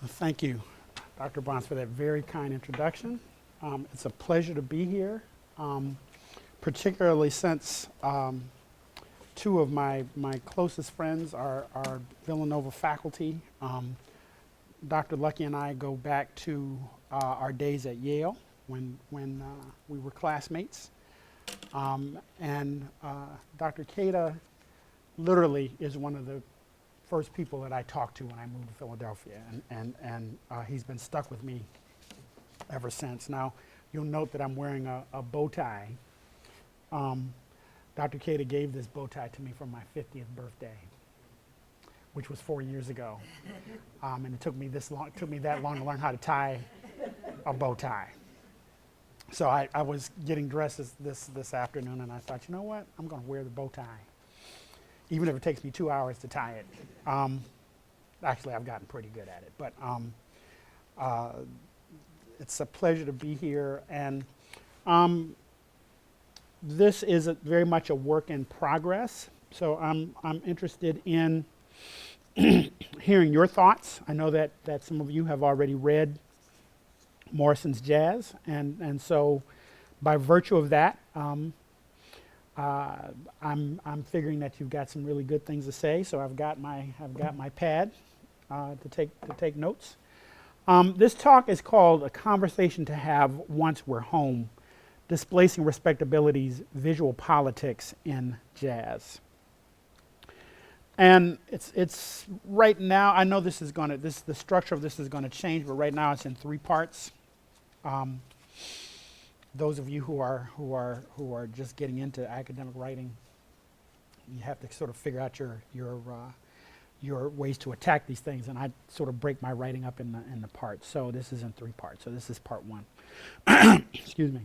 Thank you, Dr. Bonds, for that very kind introduction. It's a pleasure to be here, particularly since two of my closest friends are Villanova faculty. Dr. Lucky and I go back to our days at Yale when we were classmates. And Dr. Keita literally is one of the first people that I talked to when I moved to Philadelphia, and he's been stuck with me ever since. Now, you'll note that I'm wearing a bow tie. Dr. Keita gave this bow tie to me for my 50th birthday, which was 4 years ago. And it took me that long to learn how to tie a bow tie. So I was getting dressed this afternoon, and I thought, you know what? I'm going to wear the bow tie, even if it takes me 2 hours to tie it. Actually, I've gotten pretty good at it, but it's a pleasure to be here. And this is very much a work in progress. So I'm interested in hearing your thoughts. I know that some of you have already read Morrison's Jazz, and so by virtue of that, I'm figuring that you've got some really good things to say. So I've got my pad to take notes. This talk is called "A Conversation to Have Once We're Home: Displacing Respectability's Visual Politics in Jazz." And it's right now. I know the structure of this is going to change, but right now it's in 3 parts. Those of you who are just getting into academic writing, you have to sort of figure out your ways to attack these things, and I sort of break my writing up in the parts. So this is in 3 parts. So this is part 1. Excuse me.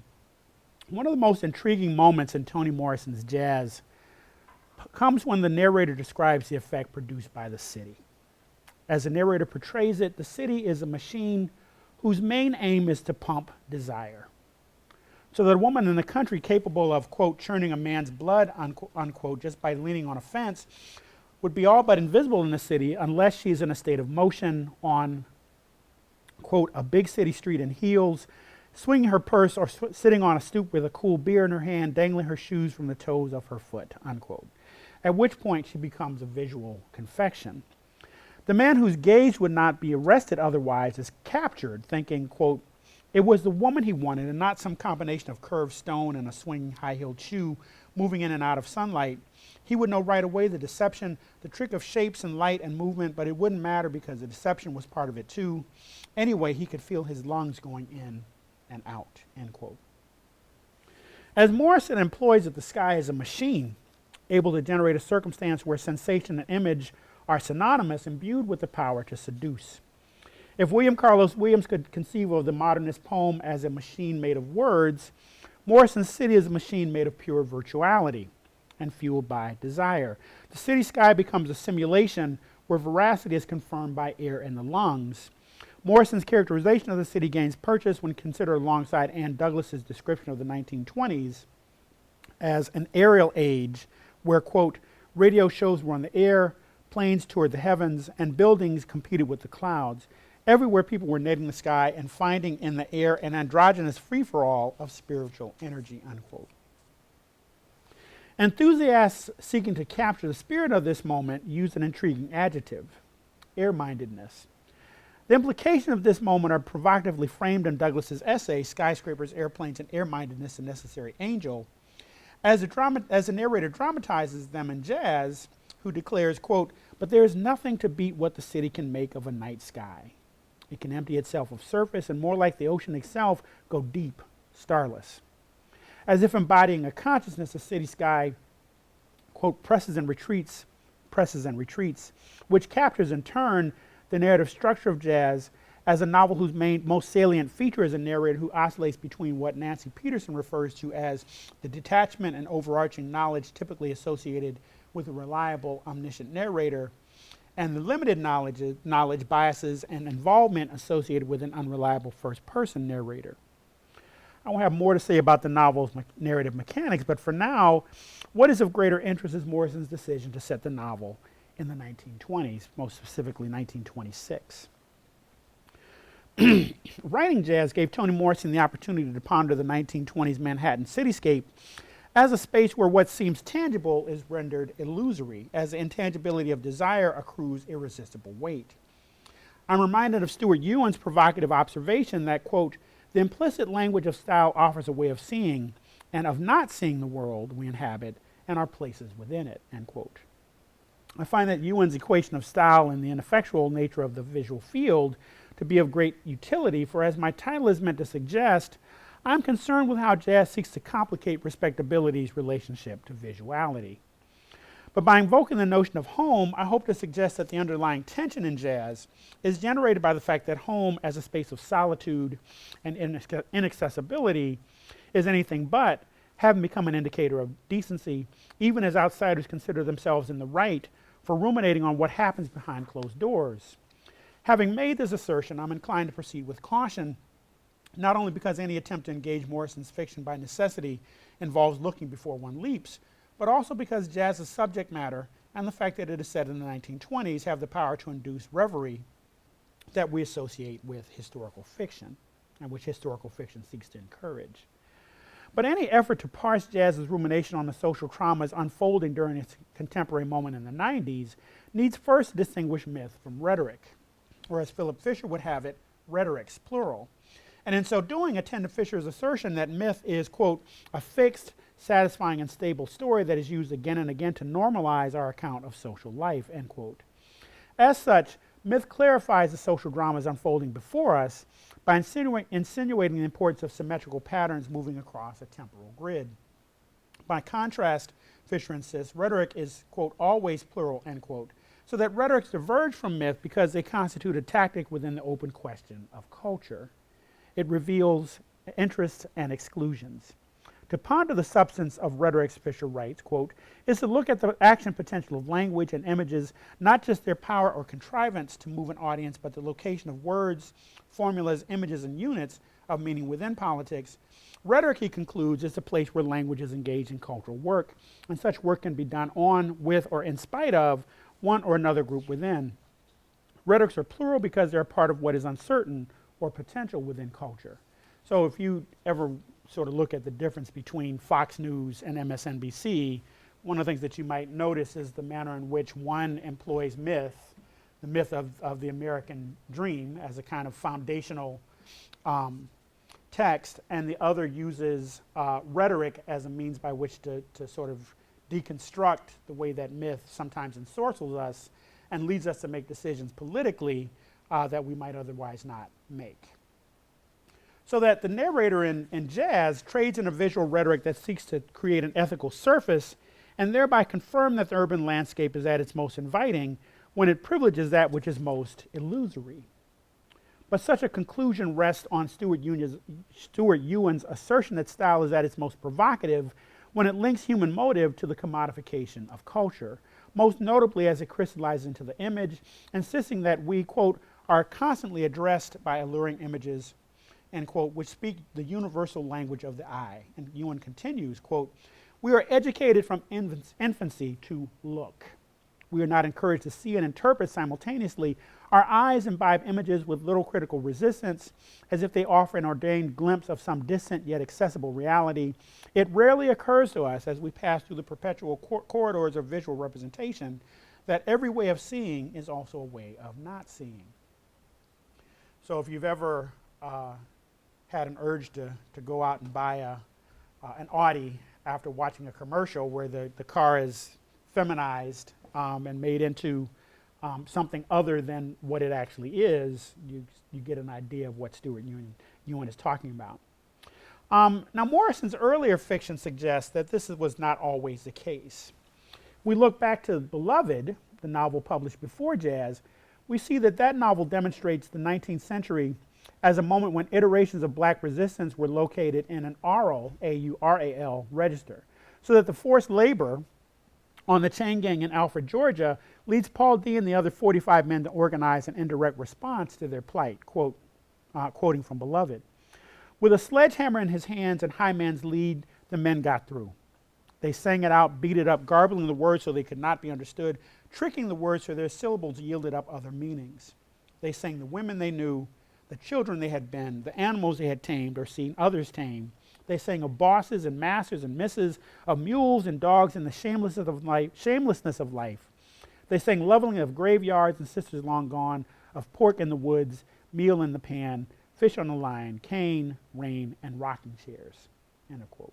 One of the most intriguing moments in Toni Morrison's Jazz comes when the narrator describes the effect produced by the city. As the narrator portrays it, the city is a machine whose main aim is to pump desire. So that a woman in the country capable of, quote, churning a man's blood, unquote, just by leaning on a fence, would be all but invisible in the city unless she's in a state of motion on, quote, a big city street in heels, swinging her purse or sitting on a stoop with a cool beer in her hand, dangling her shoes from the toes of her foot, unquote. At which point she becomes a visual confection. The man whose gaze would not be arrested otherwise is captured, thinking, quote, it was the woman he wanted and not some combination of curved stone and a swinging high-heeled shoe moving in and out of sunlight. He would know right away the deception, the trick of shapes and light and movement, but it wouldn't matter because the deception was part of it too. Anyway, he could feel his lungs going in and out, end quote. As Morrison employs it, the sky is a machine, able to generate a circumstance where sensation and image are synonymous, imbued with the power to seduce. If William Carlos Williams could conceive of the modernist poem as a machine made of words, Morrison's city is a machine made of pure virtuality and fueled by desire. The city sky becomes a simulation where veracity is confirmed by air in the lungs. Morrison's characterization of the city gains purchase when considered alongside Ann Douglas's description of the 1920s as an aerial age where, quote, radio shows were on the air, planes toured the heavens, and buildings competed with the clouds. Everywhere people were netting the sky and finding in the air an androgynous free-for-all of spiritual energy, unquote. Enthusiasts seeking to capture the spirit of this moment use an intriguing adjective, air-mindedness. The implications of this moment are provocatively framed in Douglas's essay, Skyscrapers, Airplanes, and Air-Mindedness, a Necessary Angel. As the narrator dramatizes them in Jazz, who declares, quote, but there is nothing to beat what the city can make of a night sky. It can empty itself of surface and, more like the ocean itself, go deep, starless. As if embodying a consciousness, the city sky, quote, presses and retreats, which captures in turn the narrative structure of Jazz as a novel whose most salient feature is a narrator who oscillates between what Nancy Peterson refers to as the detachment and overarching knowledge typically associated with a reliable, omniscient narrator, and the limited knowledge, biases, and involvement associated with an unreliable first-person narrator. I will have more to say about the novel's narrative mechanics, but for now, what is of greater interest is Morrison's decision to set the novel in the 1920s, most specifically 1926. Writing jazz gave Toni Morrison the opportunity to ponder the 1920s Manhattan cityscape as a space where what seems tangible is rendered illusory, as the intangibility of desire accrues irresistible weight. I'm reminded of Stuart Ewan's provocative observation that, quote, the implicit language of style offers a way of seeing and of not seeing the world we inhabit and our places within it, end quote. I find that Ewan's equation of style and the ineffectual nature of the visual field to be of great utility, for as my title is meant to suggest, I'm concerned with how jazz seeks to complicate respectability's relationship to visuality. But by invoking the notion of home, I hope to suggest that the underlying tension in jazz is generated by the fact that home as a space of solitude and inaccessibility is anything but, having become an indicator of decency, even as outsiders consider themselves in the right for ruminating on what happens behind closed doors. Having made this assertion, I'm inclined to proceed with caution, not only because any attempt to engage Morrison's fiction by necessity involves looking before one leaps, but also because jazz's subject matter and the fact that it is set in the 1920s have the power to induce reverie that we associate with historical fiction, and which historical fiction seeks to encourage. But any effort to parse jazz's rumination on the social traumas unfolding during its contemporary moment in the 90s needs first to distinguish myth from rhetoric, or as Philip Fisher would have it, rhetorics, plural. And in so doing, attend to Fisher's assertion that myth is, quote, a fixed, satisfying, and stable story that is used again and again to normalize our account of social life, end quote. As such, myth clarifies the social dramas unfolding before us by insinuating the importance of symmetrical patterns moving across a temporal grid. By contrast, Fisher insists, rhetoric is, quote, always plural, end quote, so that rhetorics diverge from myth because they constitute a tactic within the open question of culture. It reveals interests and exclusions. To ponder the substance of rhetorics, Fisher writes, quote, is to look at the action potential of language and images, not just their power or contrivance to move an audience, but the location of words, formulas, images, and units of meaning within politics. Rhetoric, he concludes, is the place where language is engaged in cultural work, and such work can be done on, with, or in spite of one or another group within. Rhetorics are plural because they're part of what is uncertain or potential within culture. So if you ever sort of look at the difference between Fox News and MSNBC, one of the things that you might notice is the manner in which one employs myth, the myth of the American dream as a kind of foundational text, and the other uses rhetoric as a means by which to sort of deconstruct the way that myth sometimes ensorcels us and leads us to make decisions politically that we might otherwise not make. So that the narrator in jazz trades in a visual rhetoric that seeks to create an ethical surface and thereby confirm that the urban landscape is at its most inviting when it privileges that which is most illusory. But such a conclusion rests on Stuart Ewan's assertion that style is at its most provocative when it links human motive to the commodification of culture, most notably as it crystallizes into the image, insisting that we, quote, are constantly addressed by alluring images, end quote, which speak the universal language of the eye. And Ewan continues, quote, we are educated from infancy to look. We are not encouraged to see and interpret simultaneously. Our eyes imbibe images with little critical resistance, as if they offer an ordained glimpse of some distant yet accessible reality. It rarely occurs to us as we pass through the perpetual corridors of visual representation that every way of seeing is also a way of not seeing. So if you've ever had an urge to go out and buy an Audi after watching a commercial where the car is feminized and made into something other than what it actually is, you get an idea of what Stuart Ewan is talking about. Now, Morrison's earlier fiction suggests that this was not always the case. We look back to Beloved, the novel published before Jazz, we see that that novel demonstrates the 19th century as a moment when iterations of black resistance were located in an aural, A-U-R-A-L, register, so that the forced labor on the chain gang in Alfred, Georgia, leads Paul D. and the other 45 men to organize an indirect response to their plight, quote, quoting from Beloved. With a sledgehammer in his hands and high man's lead, the men got through. They sang it out, beat it up, garbling the words so they could not be understood, tricking the words so their syllables yielded up other meanings. They sang the women they knew, the children they had been, the animals they had tamed or seen others tame. They sang of bosses and masters and misses, of mules and dogs and the shamelessness of life. They sang lovingly of graveyards and sisters long gone, of pork in the woods, meal in the pan, fish on the line, cane, rain, and rocking chairs. End of quote.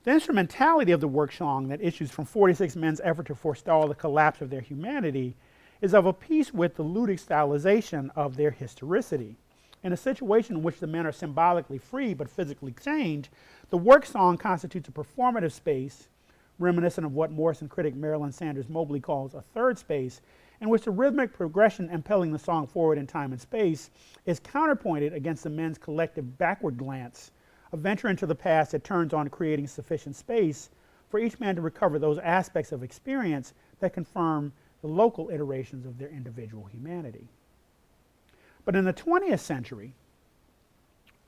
The instrumentality of the work song that issues from 46 men's effort to forestall the collapse of their humanity is of a piece with the ludic stylization of their historicity. In a situation in which the men are symbolically free but physically chained, the work song constitutes a performative space, reminiscent of what Morrison critic Marilyn Sanders Mobley calls a third space, in which the rhythmic progression impelling the song forward in time and space is counterpointed against the men's collective backward glance, a venture into the past that turns on creating sufficient space for each man to recover those aspects of experience that confirm the local iterations of their individual humanity. But in the 20th century,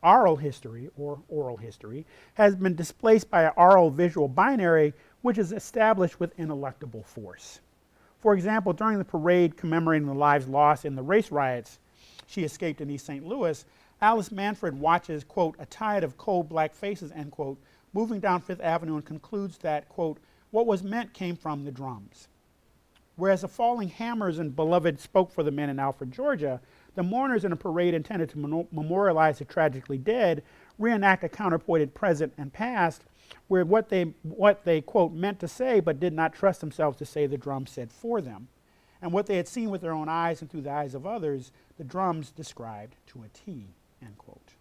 oral history, or oral history, has been displaced by an oral visual binary which is established with ineluctable force. For example, during the parade commemorating the lives lost in the race riots she escaped in East St. Louis, Alice Manfred watches, quote, a tide of cold black faces, end quote, moving down Fifth Avenue and concludes that, quote, what was meant came from the drums. Whereas the falling hammers and beloved spoke for the men in Alfred, Georgia, the mourners in a parade intended to memorialize the tragically dead reenact a counterpointed present and past where what they, quote, meant to say but did not trust themselves to say the drums said for them. And what they had seen with their own eyes and through the eyes of others, the drums described to a T, end quote.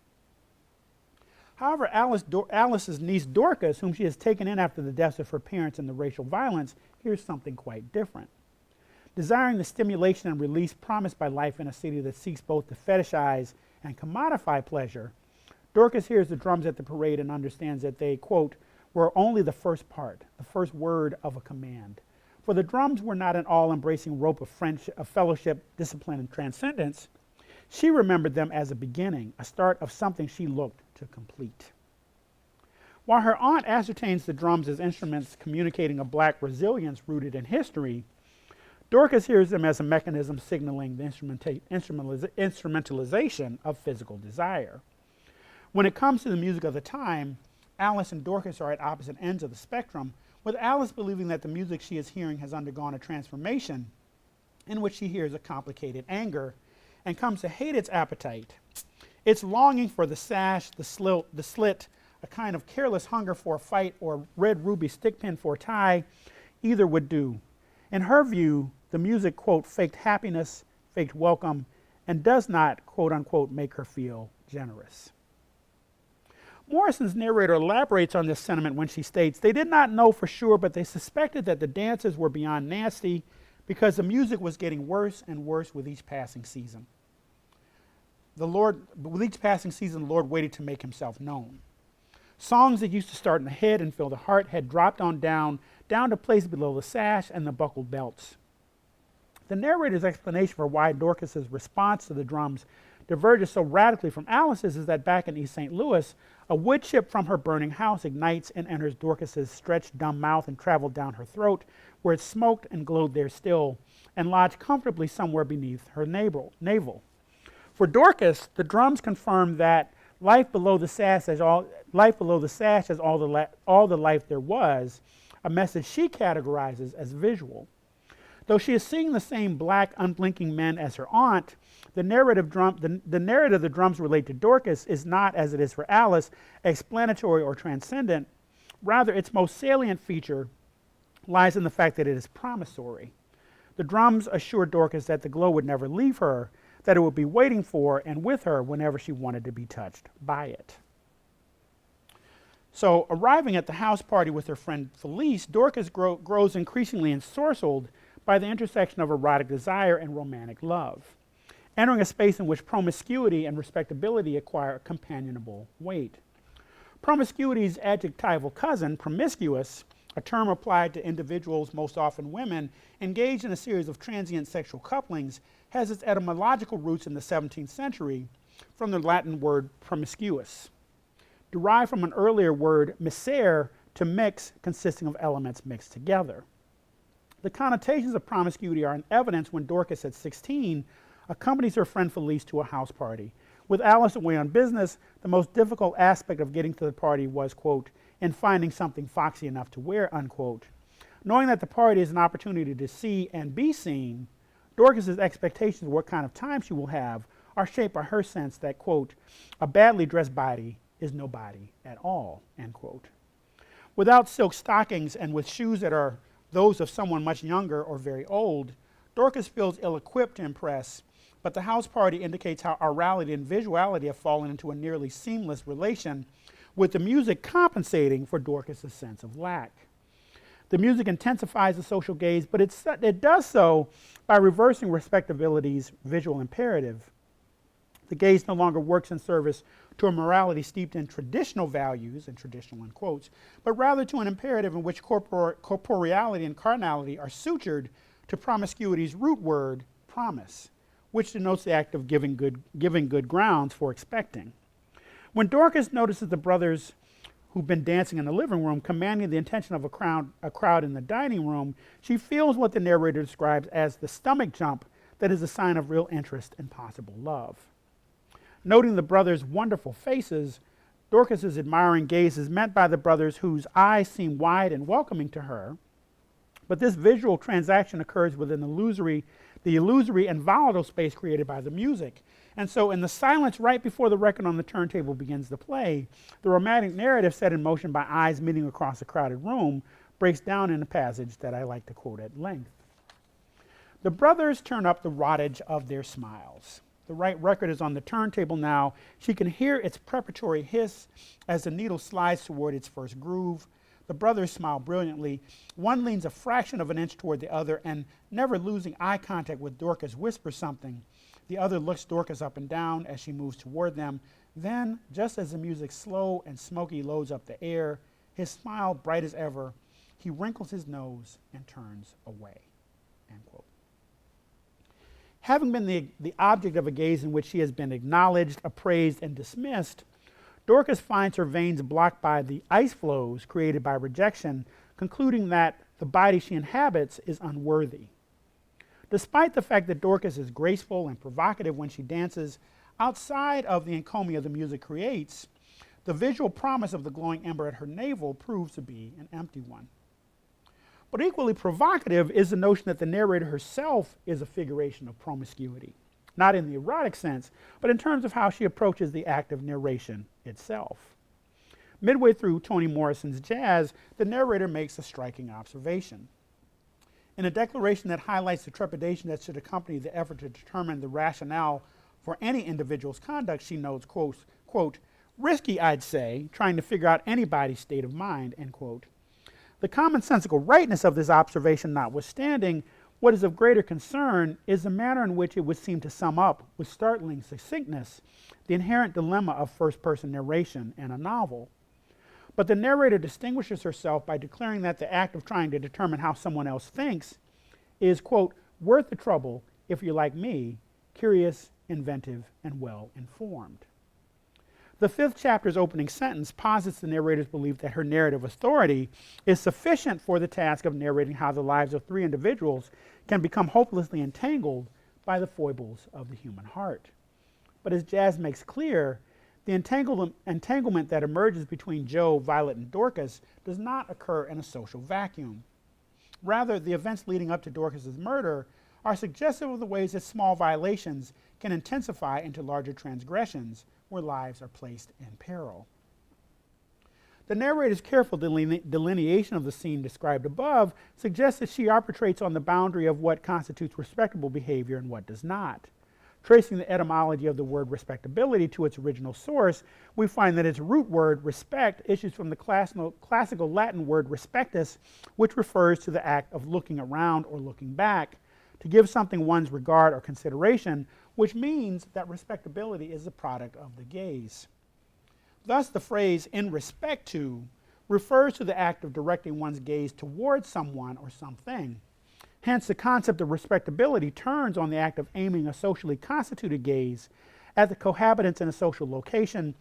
However, Alice's niece Dorcas, whom she has taken in after the deaths of her parents and the racial violence, hears something quite different. Desiring the stimulation and release promised by life in a city that seeks both to fetishize and commodify pleasure, Dorcas hears the drums at the parade and understands that they, quote, were only the first part, the first word of a command. For the drums were not an all-embracing rope of friendship, of fellowship, discipline, and transcendence. She remembered them as a beginning, a start of something she looked to complete. While her aunt ascertains the drums as instruments communicating a black resilience rooted in history, Dorcas hears them as a mechanism signaling the instrumentalization of physical desire. When it comes to the music of the time, Alice and Dorcas are at opposite ends of the spectrum, with Alice believing that the music she is hearing has undergone a transformation in which she hears a complicated anger and comes to hate its appetite. Its longing for the sash, the slit, a kind of careless hunger for a fight, or red ruby stickpin for a tie, either would do. In her view, the music, quote, faked happiness, faked welcome, and does not, quote unquote, make her feel generous. Morrison's narrator elaborates on this sentiment when she states, they did not know for sure, but they suspected that the dances were beyond nasty because the music was getting worse and worse with each passing season. With each passing season, the Lord waited to make himself known. Songs that used to start in the head and fill the heart had dropped on down to place below the sash and the buckled belts. The narrator's explanation for why Dorcas's response to the drums diverges so radically from Alice's is that back in East St. Louis, a wood chip from her burning house ignites and enters Dorcas's stretched dumb mouth and traveled down her throat, where it smoked and glowed there still, and lodged comfortably somewhere beneath her navel. For Dorcas, the drums confirm that life below the sash is all the life there was, a message she categorizes as visual. Though she is seeing the same black, unblinking men as her aunt, the narrative the drums relate to Dorcas is not, as it is for Alice, explanatory or transcendent. Rather, its most salient feature lies in the fact that it is promissory. The drums assure Dorcas that the glow would never leave her, that it would be waiting for and with her whenever she wanted to be touched by it. So, arriving at the house party with her friend Felice, Dorcas grows increasingly ensorcelled by the intersection of erotic desire and romantic love, entering a space in which promiscuity and respectability acquire companionable weight. Promiscuity's adjectival cousin, promiscuous, a term applied to individuals, most often women, engaged in a series of transient sexual couplings, has its etymological roots in the 17th century from the Latin word promiscuous, derived from an earlier word miscere, to mix, consisting of elements mixed together. The connotations of promiscuity are in evidence when Dorcas, at 16, accompanies her friend Felice to a house party. With Alice away on business, the most difficult aspect of getting to the party was, quote, in finding something foxy enough to wear, unquote. Knowing that the party is an opportunity to see and be seen, Dorcas's expectations of what kind of time she will have are shaped by her sense that, quote, a badly dressed body is no body at all, end quote. Without silk stockings and with shoes that are those of someone much younger or very old, Dorcas feels ill-equipped to impress, but the house party indicates how orality and visuality have fallen into a nearly seamless relation, with the music compensating for Dorcas's sense of lack. The music intensifies the social gaze, but it does so by reversing respectability's visual imperative. The gaze no longer works in service to a morality steeped in traditional values, and traditional in quotes, but rather to an imperative in which corporeality and carnality are sutured to promiscuity's root word, promise, which denotes the act of giving good grounds for expecting. When Dorcas notices the brothers who've been dancing in the living room commanding the attention of a crowd in the dining room, she feels what the narrator describes as the stomach jump that is a sign of real interest and possible love. Noting the brothers' wonderful faces, Dorcas's admiring gaze is met by the brothers whose eyes seem wide and welcoming to her, but this visual transaction occurs within the illusory and volatile space created by the music. And so in the silence right before the record on the turntable begins to play, the romantic narrative set in motion by eyes meeting across a crowded room breaks down in a passage that I like to quote at length. The brothers turn up the wattage of their smiles. The right record is on the turntable now. She can hear its preparatory hiss as the needle slides toward its first groove. The brothers smile brilliantly. One leans a fraction of an inch toward the other and, never losing eye contact with Dorcas, whispers something. The other looks Dorcas up and down as she moves toward them. Then, just as the music slow and smoky loads up the air, his smile bright as ever, he wrinkles his nose and turns away, end quote. Having been the object of a gaze in which she has been acknowledged, appraised, and dismissed, Dorcas finds her veins blocked by the ice flows created by rejection, concluding that the body she inhabits is unworthy. Despite the fact that Dorcas is graceful and provocative when she dances, outside of the encomia the music creates, the visual promise of the glowing ember at her navel proves to be an empty one. But equally provocative is the notion that the narrator herself is a figuration of promiscuity, not in the erotic sense, but in terms of how she approaches the act of narration itself. Midway through Toni Morrison's Jazz, the narrator makes a striking observation. In a declaration that highlights the trepidation that should accompany the effort to determine the rationale for any individual's conduct, she notes, quote, risky, I'd say, trying to figure out anybody's state of mind, end quote. The commonsensical rightness of this observation notwithstanding, what is of greater concern is the manner in which it would seem to sum up, with startling succinctness, the inherent dilemma of first-person narration in a novel. But the narrator distinguishes herself by declaring that the act of trying to determine how someone else thinks is, quote, worth the trouble if you're like me, curious, inventive, and well-informed. The fifth chapter's opening sentence posits the narrator's belief that her narrative authority is sufficient for the task of narrating how the lives of three individuals can become hopelessly entangled by the foibles of the human heart. But as Jazz makes clear, the entanglement that emerges between Joe, Violet, and Dorcas does not occur in a social vacuum. Rather, the events leading up to Dorcas's murder are suggestive of the ways that small violations can intensify into larger transgressions where lives are placed in peril. The narrator's careful delineation of the scene described above suggests that she arbitrates on the boundary of what constitutes respectable behavior and what does not. Tracing the etymology of the word respectability to its original source, we find that its root word, respect, issues from the classical Latin word respectus, which refers to the act of looking around or looking back, to give something one's regard or consideration, which means that respectability is the product of the gaze. Thus, the phrase "in respect to" refers to the act of directing one's gaze towards someone or something. Hence, the concept of respectability turns on the act of aiming a socially constituted gaze at the cohabitants in a social location,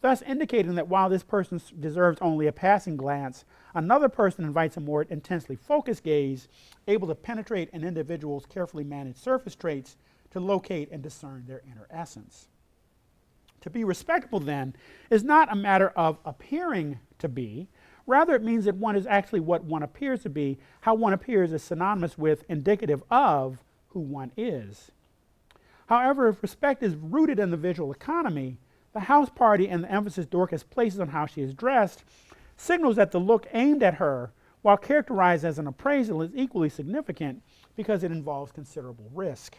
thus indicating that while this person deserves only a passing glance, another person invites a more intensely focused gaze, able to penetrate an individual's carefully managed surface traits to locate and discern their inner essence. To be respectable, then, is not a matter of appearing to be. Rather, it means that one is actually what one appears to be. How one appears is synonymous with, indicative of, who one is. However, if respect is rooted in the visual economy, the house party and the emphasis Dorcas places on how she is dressed signals that the look aimed at her, while characterized as an appraisal, is equally significant because it involves considerable risk.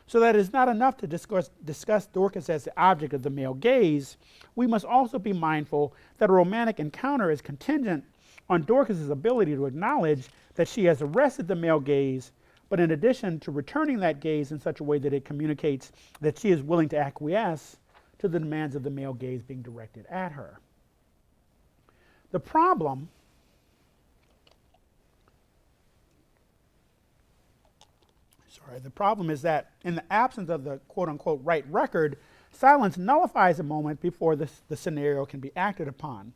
So that it is not enough to discuss Dorcas as the object of the male gaze, we must also be mindful that a romantic encounter is contingent on Dorcas's ability to acknowledge that she has arrested the male gaze, but in addition to returning that gaze in such a way that it communicates that she is willing to acquiesce to the demands of the male gaze being directed at her. The problem is that in the absence of the quote-unquote right record, silence nullifies a moment before the scenario can be acted upon.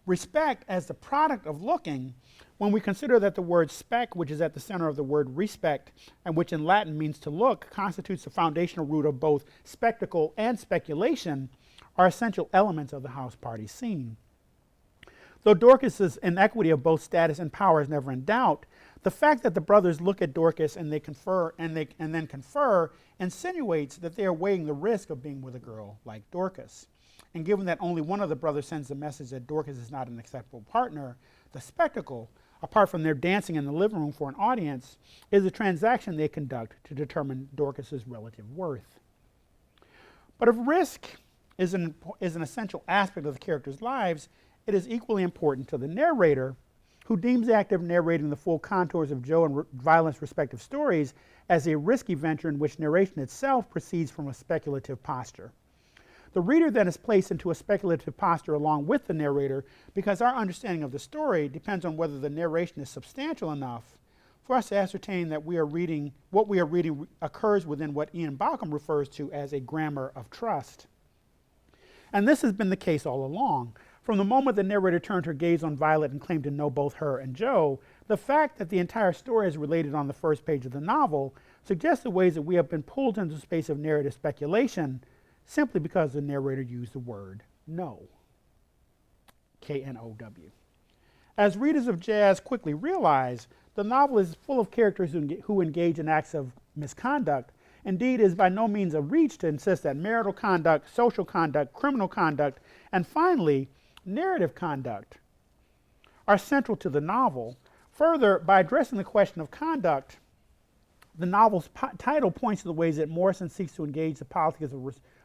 Respect as the product of looking, when we consider that the word spec, which is at the center of the word respect, and which in Latin means to look, constitutes the foundational root of both spectacle and speculation, are essential elements of the house party scene. Though Dorcas's inequity of both status and power is never in doubt, the fact that the brothers look at Dorcas and they confer and then confer insinuates that they are weighing the risk of being with a girl like Dorcas. And given that only one of the brothers sends the message that Dorcas is not an acceptable partner, the spectacle, apart from their dancing in the living room for an audience, is a transaction they conduct to determine Dorcas's relative worth. But if risk is an essential aspect of the characters' lives, it is equally important to the narrator, who deems the act of narrating the full contours of Joe and Violet's respective stories as a risky venture in which narration itself proceeds from a speculative posture. The reader then is placed into a speculative posture along with the narrator, because our understanding of the story depends on whether the narration is substantial enough for us to ascertain that what we are reading occurs within what Ian Bauckham refers to as a grammar of trust. And this has been the case all along. From the moment the narrator turned her gaze on Violet and claimed to know both her and Joe, the fact that the entire story is related on the first page of the novel suggests the ways that we have been pulled into the space of narrative speculation simply because the narrator used the word know. K-N-O-W. As readers of Jazz quickly realize, the novel is full of characters who engage in acts of misconduct. Indeed, it is by no means a reach to insist that marital conduct, social conduct, criminal conduct, and finally, narrative conduct are central to the novel. Further, by addressing the question of conduct, the novel's title points to the ways that Morrison seeks to engage the politics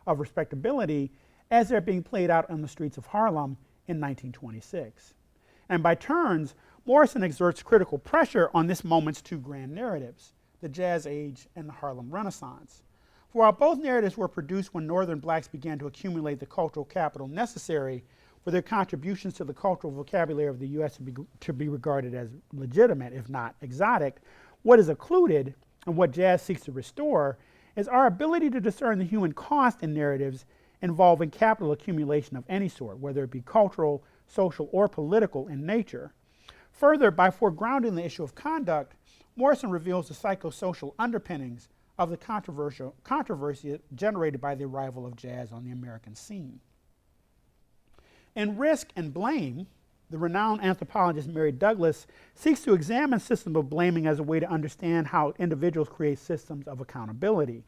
of respectability as they're being played out on the streets of Harlem in 1926. And by turns, Morrison exerts critical pressure on this moment's two grand narratives, the Jazz Age and the Harlem Renaissance. For while both narratives were produced when Northern blacks began to accumulate the cultural capital necessary for their contributions to the cultural vocabulary of the U.S. to be regarded as legitimate, if not exotic, what is occluded, and what Jazz seeks to restore, is our ability to discern the human cost in narratives involving capital accumulation of any sort, whether it be cultural, social, or political in nature. Further, by foregrounding the issue of conduct, Morrison reveals the psychosocial underpinnings of the controversy generated by the arrival of jazz on the American scene. In Risk and Blame, the renowned anthropologist Mary Douglas seeks to examine systems of blaming as a way to understand how individuals create systems of accountability.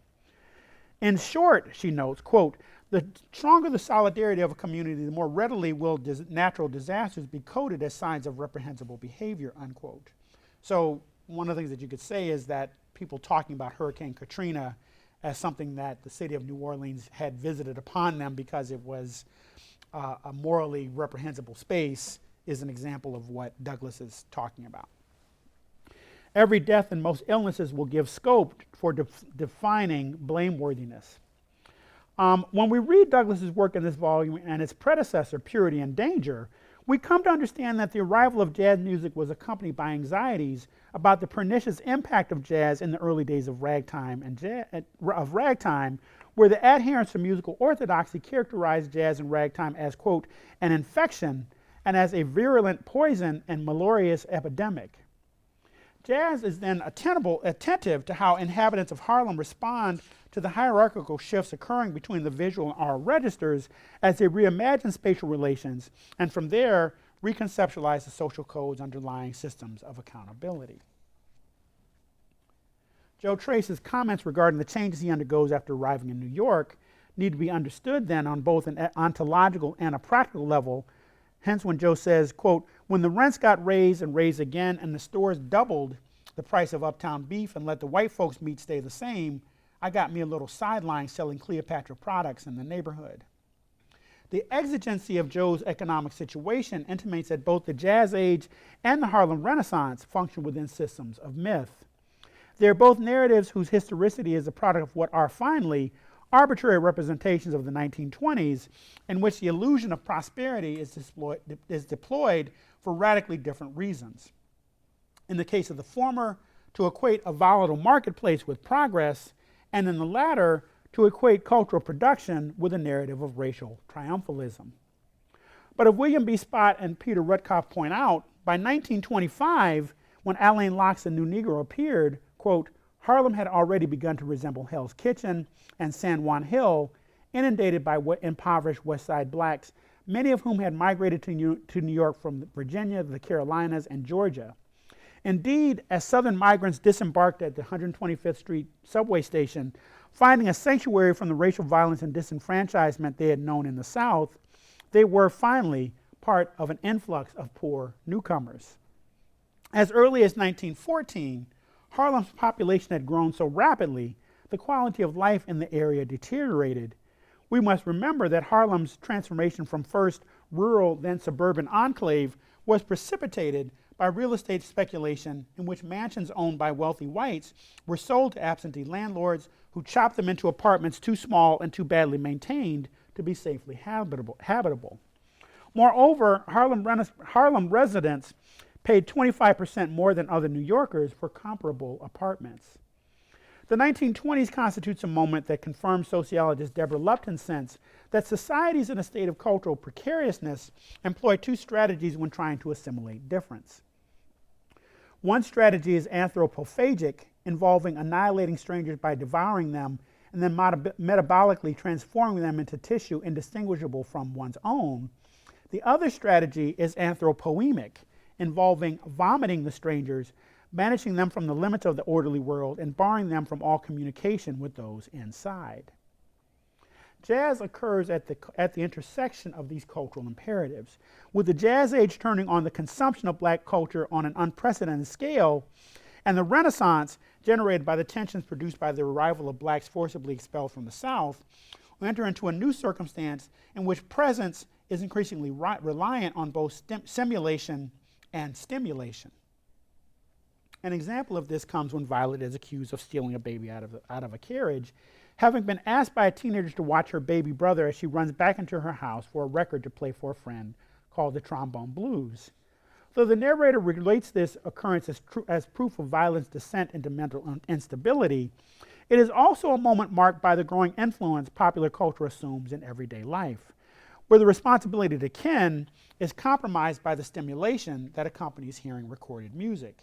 In short, she notes, quote, the stronger the solidarity of a community, the more readily will natural disasters be coded as signs of reprehensible behavior, unquote. So one of the things that you could say is that people talking about Hurricane Katrina as something that the city of New Orleans had visited upon them because it was a morally reprehensible space is an example of what Douglas is talking about. Every death and most illnesses will give scope for defining blameworthiness. When we read Douglas's work in this volume and its predecessor, Purity and Danger, we come to understand that the arrival of jazz music was accompanied by anxieties about the pernicious impact of jazz in the early days of ragtime, where the adherents to musical orthodoxy characterized jazz and ragtime as, quote, an infection and as a virulent poison and malarious epidemic. Jazz is then attentive to how inhabitants of Harlem respond to the hierarchical shifts occurring between the visual and oral registers as they reimagine spatial relations, and from there, reconceptualize the social codes underlying systems of accountability. Joe Trace's comments regarding the changes he undergoes after arriving in New York need to be understood then on both an ontological and a practical level. Hence when Joe says, quote, when the rents got raised and raised again and the stores doubled the price of uptown beef and let the white folks' meat stay the same, I got me a little sideline selling Cleopatra products in the neighborhood. The exigency of Joe's economic situation intimates that both the Jazz Age and the Harlem Renaissance function within systems of myth. They are both narratives whose historicity is a product of what are finally arbitrary representations of the 1920s, in which the illusion of prosperity is deployed for radically different reasons. In the case of the former, to equate a volatile marketplace with progress, and in the latter, to equate cultural production with a narrative of racial triumphalism. But as William B. Spott and Peter Rutkoff point out, by 1925, when Alain Locke's The New Negro appeared, quote, Harlem had already begun to resemble Hell's Kitchen and San Juan Hill, inundated by impoverished West Side blacks, many of whom had migrated to New York from Virginia, the Carolinas, and Georgia. Indeed, as Southern migrants disembarked at the 125th Street subway station, finding a sanctuary from the racial violence and disenfranchisement they had known in the South, they were finally part of an influx of poor newcomers. As early as 1914, Harlem's population had grown so rapidly, the quality of life in the area deteriorated. We must remember that Harlem's transformation from first rural, then suburban enclave was precipitated by real estate speculation in which mansions owned by wealthy whites were sold to absentee landlords who chopped them into apartments too small and too badly maintained to be safely habitable. Moreover, Harlem residents paid 25% more than other New Yorkers for comparable apartments. The 1920s constitutes a moment that confirms sociologist Deborah Lupton's sense that societies in a state of cultural precariousness employ two strategies when trying to assimilate difference. One strategy is anthropophagic, involving annihilating strangers by devouring them and then metabolically transforming them into tissue indistinguishable from one's own. The other strategy is anthropoemic, involving vomiting the strangers, banishing them from the limits of the orderly world, and barring them from all communication with those inside. Jazz occurs at the intersection of these cultural imperatives, with the Jazz Age turning on the consumption of black culture on an unprecedented scale, and the Renaissance, generated by the tensions produced by the arrival of blacks forcibly expelled from the South, will enter into a new circumstance in which presence is increasingly reliant on both simulation and stimulation. An example of this comes when Violet is accused of stealing a baby out of a carriage, having been asked by a teenager to watch her baby brother as she runs back into her house for a record to play for a friend called the Trombone Blues. Though the narrator relates this occurrence as proof of Violet's descent into mental instability, it is also a moment marked by the growing influence popular culture assumes in everyday life, where the responsibility to kin is compromised by the stimulation that accompanies hearing recorded music.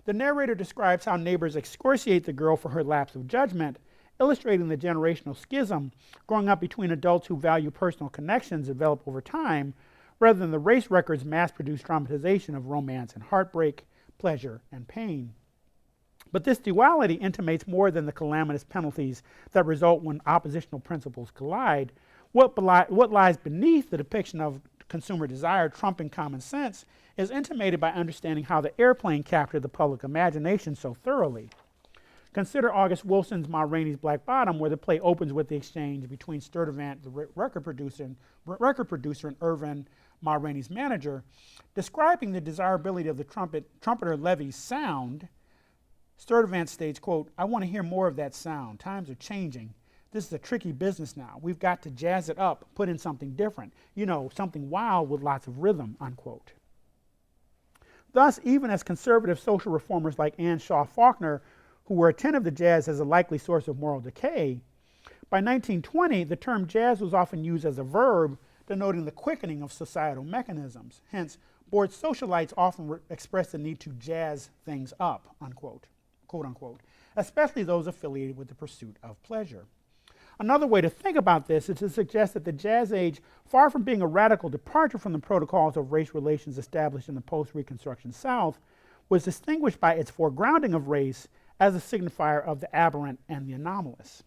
The narrator describes how neighbors excoriate the girl for her lapse of judgment, illustrating the generational schism growing up between adults who value personal connections developed over time, rather than the race record's mass-produced dramatization of romance and heartbreak, pleasure and pain. But this duality intimates more than the calamitous penalties that result when oppositional principles collide. What lies beneath the depiction of consumer desire trumping common sense is intimated by understanding how the airplane captured the public imagination so thoroughly. Consider August Wilson's Ma Rainey's Black Bottom, where the play opens with the exchange between Sturtevant, the record producer, and Irvin, Ma Rainey's manager, describing the desirability of the trumpeter Levy's sound. Sturtevant states, quote, I want to hear more of that sound. Times are changing. This is a tricky business now. We've got to jazz it up, put in something different. You know, something wild with lots of rhythm, unquote. Thus, even as conservative social reformers like Anne Shaw Faulkner, who were attentive to jazz as a likely source of moral decay, by 1920, the term jazz was often used as a verb denoting the quickening of societal mechanisms. Hence, Bored socialites often express the need to jazz things up, unquote, quote unquote, especially those affiliated with the pursuit of pleasure. Another way to think about this is to suggest that the Jazz Age, far from being a radical departure from the protocols of race relations established in the post-Reconstruction South, was distinguished by its foregrounding of race as a signifier of the aberrant and the anomalous.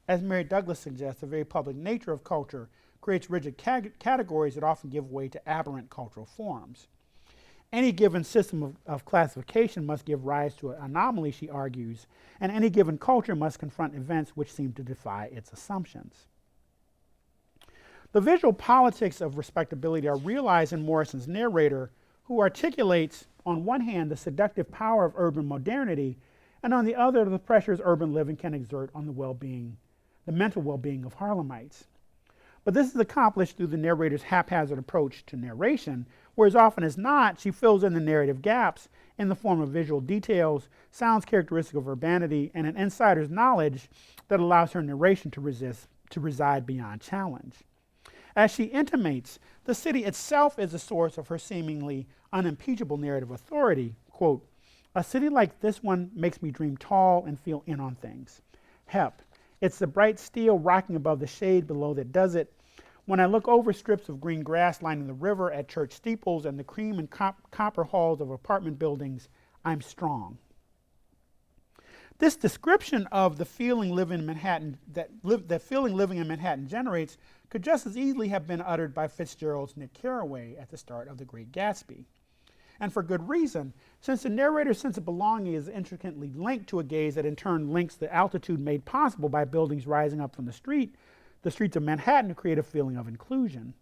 As Mary Douglas suggests, the very public nature of culture creates rigid categories that often give way to aberrant cultural forms. Any given system of classification must give rise to an anomaly, she argues, and any given culture must confront events which seem to defy its assumptions. The visual politics of respectability are realized in Morrison's narrator, who articulates, on one hand, the seductive power of urban modernity, and on the other, the pressures urban living can exert on the mental well-being of Harlemites. But this is accomplished through the narrator's haphazard approach to narration, where as often as not, she fills in the narrative gaps in the form of visual details, sounds characteristic of urbanity, and an insider's knowledge that allows her narration to reside beyond challenge. As she intimates, the city itself is the source of her seemingly unimpeachable narrative authority. Quote, "A city like this one makes me dream tall and feel in on things. Hep, it's the bright steel rocking above the shade below that does it. When I look over strips of green grass lining the river at church steeples and the cream and copper halls of apartment buildings, I'm strong." This description of the feeling living in Manhattan living in Manhattan generates could just as easily have been uttered by Fitzgerald's Nick Carraway at the start of The Great Gatsby. And for good reason, since the narrator's sense of belonging is intricately linked to a gaze that in turn links the altitude made possible by buildings rising up from the streets of Manhattan to create a feeling of inclusion.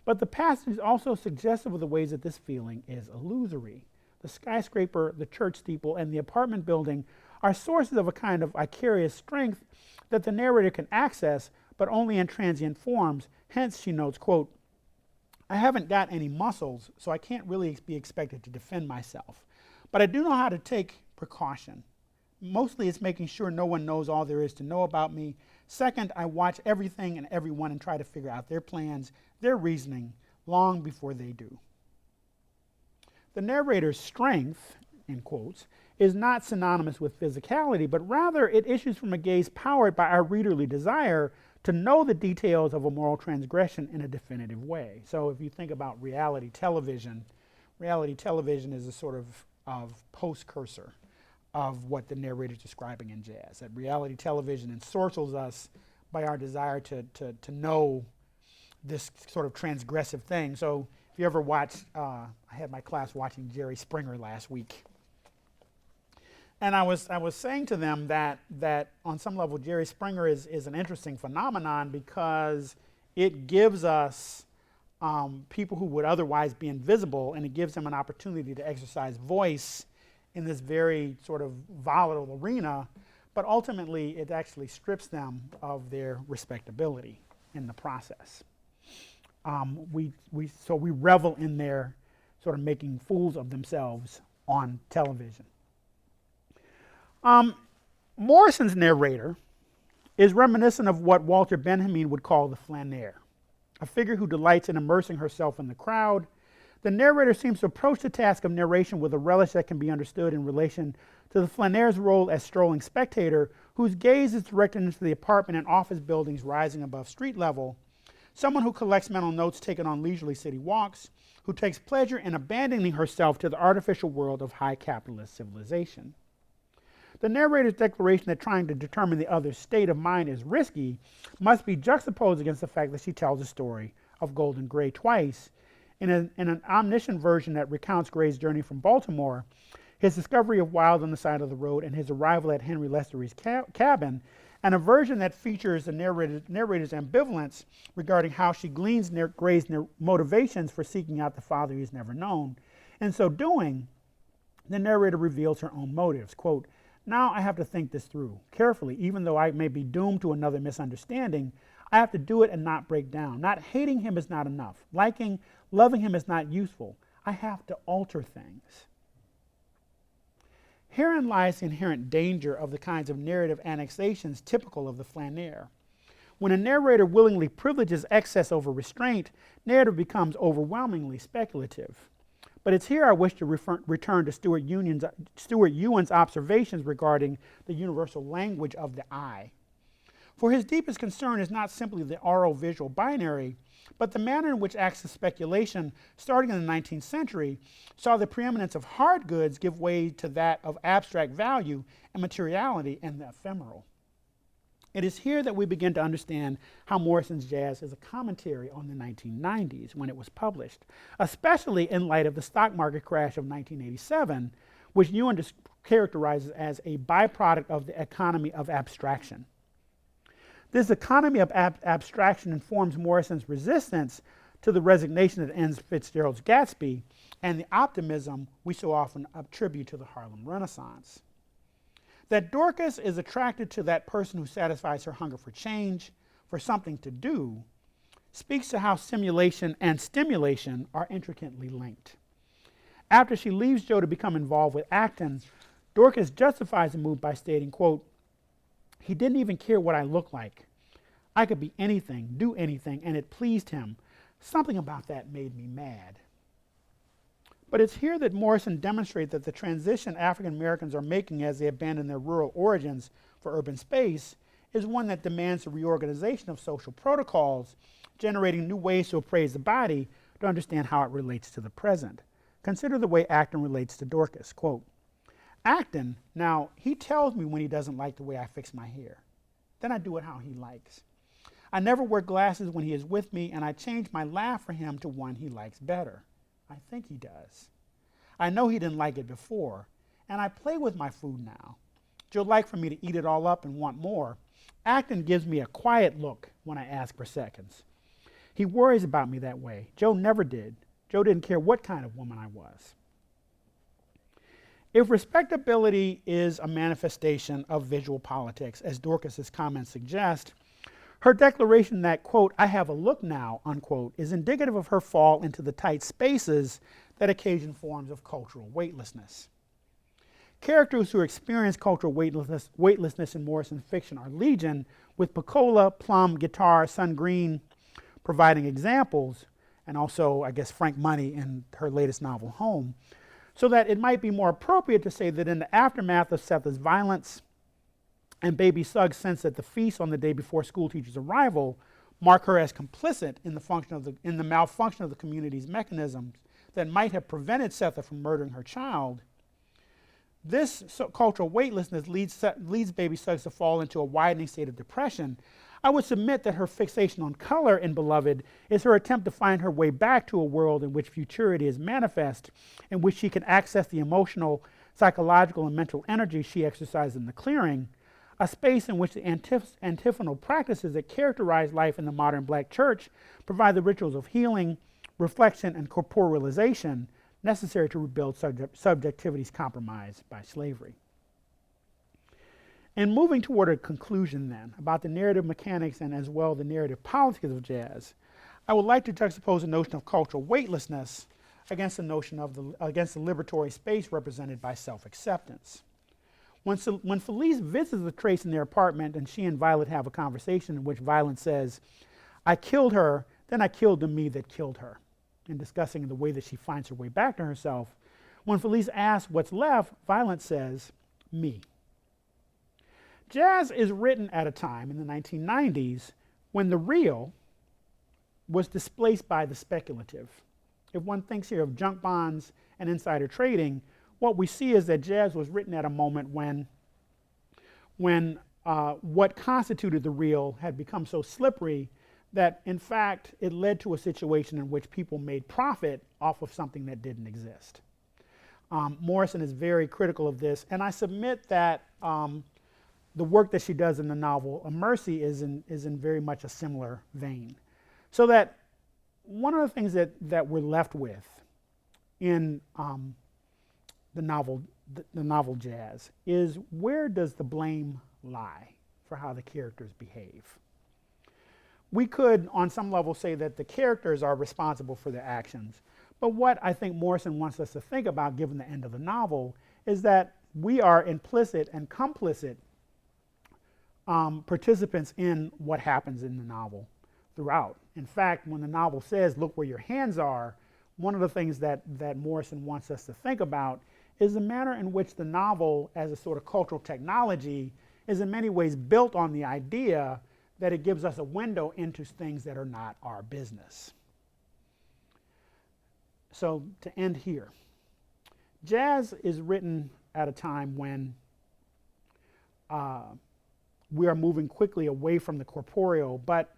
But the passage is also suggestive of the ways that this feeling is illusory. The skyscraper, the church steeple, and the apartment building are sources of a kind of vicarious strength that the narrator can access, but only in transient forms. Hence, she notes, quote, "I haven't got any muscles, so I can't really be expected to defend myself. But I do know how to take precaution. Mostly it's making sure no one knows all there is to know about me. Second, I watch everything and everyone and try to figure out their plans, their reasoning, long before they do." The narrator's strength, in quotes, is not synonymous with physicality, but rather it issues from a gaze powered by our readerly desire to know the details of a moral transgression in a definitive way. So if you think about reality television is a sort of post-cursor of what the narrator is describing in Jazz. That reality television ensorcels us by our desire to know this sort of transgressive thing. So if you ever watch, I had my class watching Jerry Springer last week. And I was saying to them that on some level Jerry Springer is an interesting phenomenon because it gives us people who would otherwise be invisible, and it gives them an opportunity to exercise voice in this very sort of volatile arena, but ultimately it actually strips them of their respectability in the process. We revel in their sort of making fools of themselves on television. Morrison's narrator is reminiscent of what Walter Benjamin would call the flaneur, a figure who delights in immersing herself in the crowd. The narrator seems to approach the task of narration with a relish that can be understood in relation to the flaneur's role as strolling spectator, whose gaze is directed into the apartment and office buildings rising above street level, someone who collects mental notes taken on leisurely city walks, who takes pleasure in abandoning herself to the artificial world of high capitalist civilization. The narrator's declaration that trying to determine the other's state of mind is risky must be juxtaposed against the fact that she tells the story of Golden Gray twice. In an omniscient version that recounts Gray's journey from Baltimore, his discovery of Wilde on the side of the road, and his arrival at Henry Lestery's cabin, and a version that features the narrator's ambivalence regarding how she gleans Gray's motivations for seeking out the father he has never known. In so doing, the narrator reveals her own motives. Quote, "Now I have to think this through carefully. Even though I may be doomed to another misunderstanding, I have to do it and not break down. Not hating him is not enough. Loving him is not useful. I have to alter things." Herein lies the inherent danger of the kinds of narrative annexations typical of the flaneur. When a narrator willingly privileges excess over restraint, narrative becomes overwhelmingly speculative. But it's here I wish to return to Stuart Ewan's observations regarding the universal language of the eye. For his deepest concern is not simply the oral-visual binary, but the manner in which acts of speculation, starting in the 19th century, saw the preeminence of hard goods give way to that of abstract value and materiality and the ephemeral. It is here that we begin to understand how Morrison's jazz is a commentary on the 1990s when it was published, especially in light of the stock market crash of 1987, which Ewan characterizes as a byproduct of the economy of abstraction. This economy of abstraction informs Morrison's resistance to the resignation that ends Fitzgerald's Gatsby and the optimism we so often attribute to the Harlem Renaissance. That Dorcas is attracted to that person who satisfies her hunger for change, for something to do, speaks to how simulation and stimulation are intricately linked. After she leaves Joe to become involved with Acton, Dorcas justifies the move by stating, quote, "He didn't even care what I looked like. I could be anything, do anything, and it pleased him. Something about that made me mad." But it's here that Morrison demonstrates that the transition African Americans are making as they abandon their rural origins for urban space is one that demands a reorganization of social protocols, generating new ways to appraise the body to understand how it relates to the present. Consider the way Acton relates to Dorcas. Quote, "Acton, now, he tells me when he doesn't like the way I fix my hair. Then I do it how he likes. I never wear glasses when he is with me, and I change my laugh for him to one he likes better. I think he does. I know he didn't like it before, and I play with my food now. Joe likes for me to eat it all up and want more. Acton gives me a quiet look when I ask for seconds. He worries about me that way. Joe never did. Joe didn't care what kind of woman I was." If respectability is a manifestation of visual politics, as Dorcas's comments suggest, her declaration that, quote, "I have a look now," unquote, is indicative of her fall into the tight spaces that occasion forms of cultural weightlessness. Characters who experience cultural weightlessness in Morrison's fiction are legion, with Piccola, Plum, Guitar, Sun Green providing examples, and also, I guess, Frank Money in her latest novel, Home, so that it might be more appropriate to say that in the aftermath of Setha's violence and Baby Suggs' sense that the feast on the day before schoolteacher's arrival mark her as complicit in the malfunction of the community's mechanisms that might have prevented Setha from murdering her child, this cultural weightlessness leads Baby Suggs to fall into a widening state of depression. I would submit that her fixation on color in Beloved is her attempt to find her way back to a world in which futurity is manifest, in which she can access the emotional, psychological, and mental energy she exercised in the clearing, a space in which the antiphonal practices that characterize life in the modern black church provide the rituals of healing, reflection, and corporealization necessary to rebuild subjectivity's compromise by slavery. In moving toward a conclusion then about the narrative mechanics and as well the narrative politics of jazz, I would like to juxtapose the notion of cultural weightlessness against the notion of against the liberatory space represented by self-acceptance. When Felice visits the Trace in their apartment and she and Violet have a conversation in which Violet says, "I killed her, then I killed the me that killed her," in discussing the way that she finds her way back to herself, when Felice asks what's left, Violet says, "Me." Jazz is written at a time in the 1990s when the real was displaced by the speculative. If one thinks here of junk bonds and insider trading, what we see is that jazz was written at a moment when what constituted the real had become so slippery that, in fact, it led to a situation in which people made profit off of something that didn't exist. Morrison is very critical of this, and I submit that the work that she does in the novel A Mercy is in very much a similar vein. So that one of the things that we're left with in the novel Jazz is, where does the blame lie for how the characters behave? We could, on some level, say that the characters are responsible for their actions, but what I think Morrison wants us to think about, given the end of the novel, is that we are implicit and complicit participants in what happens in the novel throughout. In fact, when the novel says, look where your hands are, one of the things that Morrison wants us to think about is the manner in which the novel, as a sort of cultural technology, is in many ways built on the idea that it gives us a window into things that are not our business. So to end here, jazz is written at a time when we are moving quickly away from the corporeal, but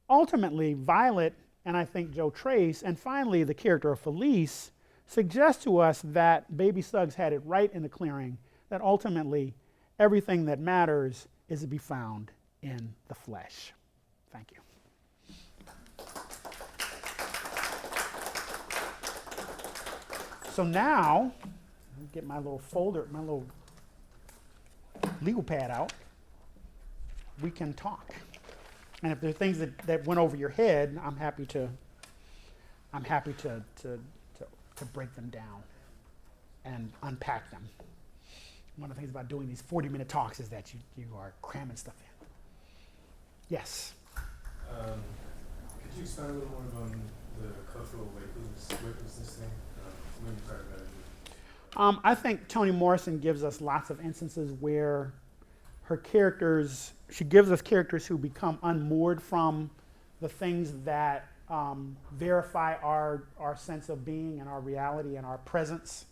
ultimately Violet, and I think Joe Trace, and finally the character of Felice, suggest to us that Baby Suggs had it right in the clearing, that ultimately everything that matters is to be found in the flesh. Thank you. So now, get my little folder, my little legal pad out. We can talk. And if there are things that went over your head, I'm happy to break them down and unpack them. One of the things about doing these 40-minute talks is that you are cramming stuff in. Yes? Could you expand a little more on the cultural weightlessness thing? When you talk about it? I think Toni Morrison gives us lots of instances where her characters, she gives us characters who become unmoored from the things that verify our sense of being and our reality and our presence.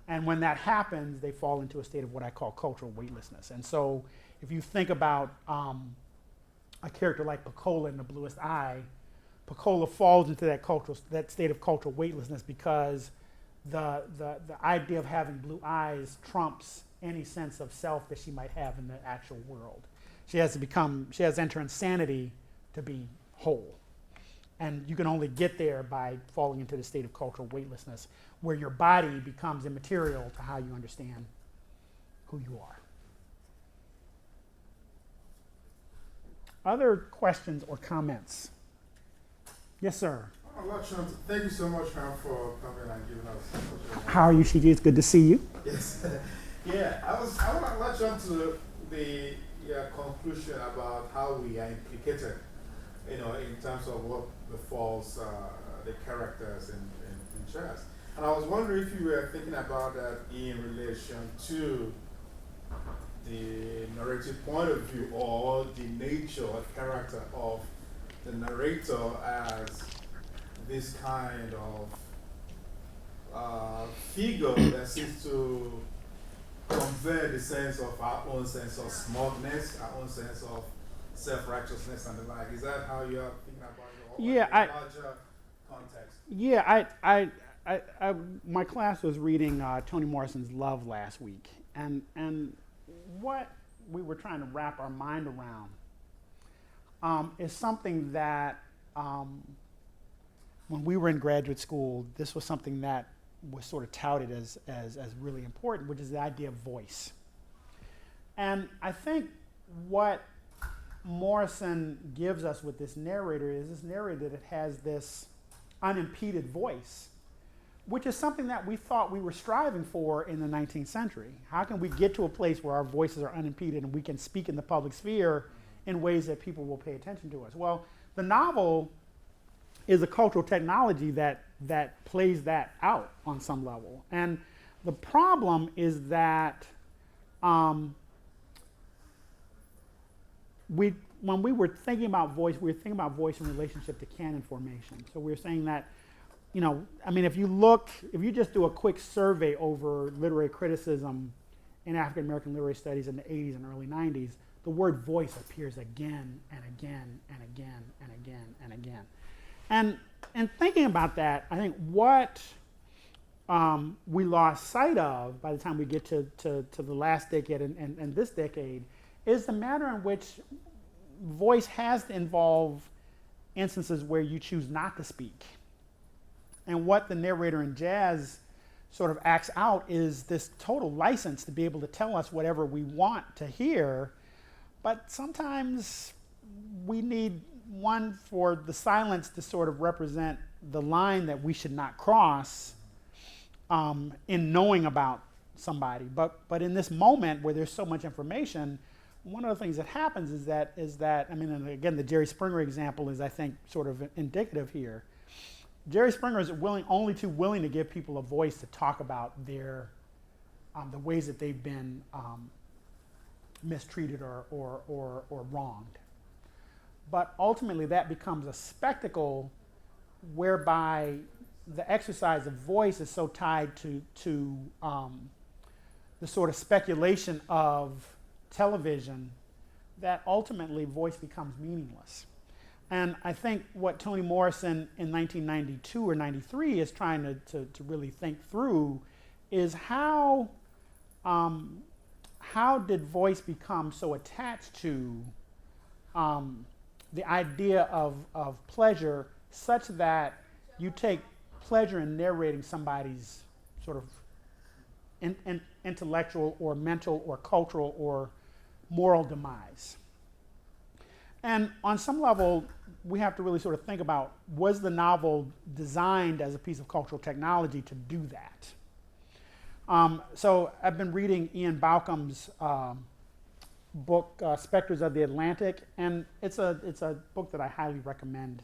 And when that happens, they fall into a state of what I call cultural weightlessness. And so if you think about a character like Pecola in The Bluest Eye, Pecola falls into that state of cultural weightlessness because the idea of having blue eyes trumps any sense of self that she might have in the actual world. She has to enter insanity to be whole. And you can only get there by falling into the state of cultural weightlessness, where your body becomes immaterial to how you understand who you are. Other questions or comments? Yes, sir. Thank you so much, Herman, for coming and giving us such a... How are you, Shiji? It's good to see you. Yes. Yeah, I want to latch on to the conclusion about how we are implicated, in terms of what befalls the characters in jazz. And I was wondering if you were thinking about that in relation to the narrative point of view or the nature or character of the narrator as this kind of figure that seems to convey the sense of our own sense of smugness, our own sense of self-righteousness and the like. Is that how you are thinking about your larger context? Yeah, my class was reading Toni Morrison's Love last week, and what we were trying to wrap our mind around is something that when we were in graduate school, this was something that was sort of touted as really important, which is the idea of voice. And I think what Morrison gives us with this narrator is this narrator that has this unimpeded voice, which is something that we thought we were striving for in the 19th century. How can we get to a place where our voices are unimpeded and we can speak in the public sphere in ways that people will pay attention to us? Well, the novel is a cultural technology that plays that out on some level. And the problem is that when we were thinking about voice, we were thinking about voice in relationship to canon formation. So we were saying that, if you just do a quick survey over literary criticism in African American literary studies in the 80s and early 90s, the word voice appears again and again and again and again and again. And thinking about that, I think what we lost sight of by the time we get to the last decade and this decade is the manner in which voice has to involve instances where you choose not to speak. And what the narrator in jazz sort of acts out is this total license to be able to tell us whatever we want to hear, but sometimes we need one for the silence to sort of represent the line that we should not cross in knowing about somebody. But in this moment where there's so much information, one of the things that happens is that I mean, and again, the Jerry Springer example is, I think, sort of indicative here. Jerry Springer is only too willing to give people a voice to talk about their the ways that they've been mistreated or wronged. But ultimately, that becomes a spectacle whereby the exercise of voice is so tied to the sort of speculation of television that ultimately voice becomes meaningless. And I think what Toni Morrison in 1992 or 93 is trying to really think through is how did voice become so attached to the idea of pleasure, such that you take pleasure in narrating somebody's sort of intellectual or mental or cultural or moral demise. And on some level, we have to really sort of think about, was the novel designed as a piece of cultural technology to do that? So I've been reading Ian Balcom's book, Spectres of the Atlantic, and it's a book that I highly recommend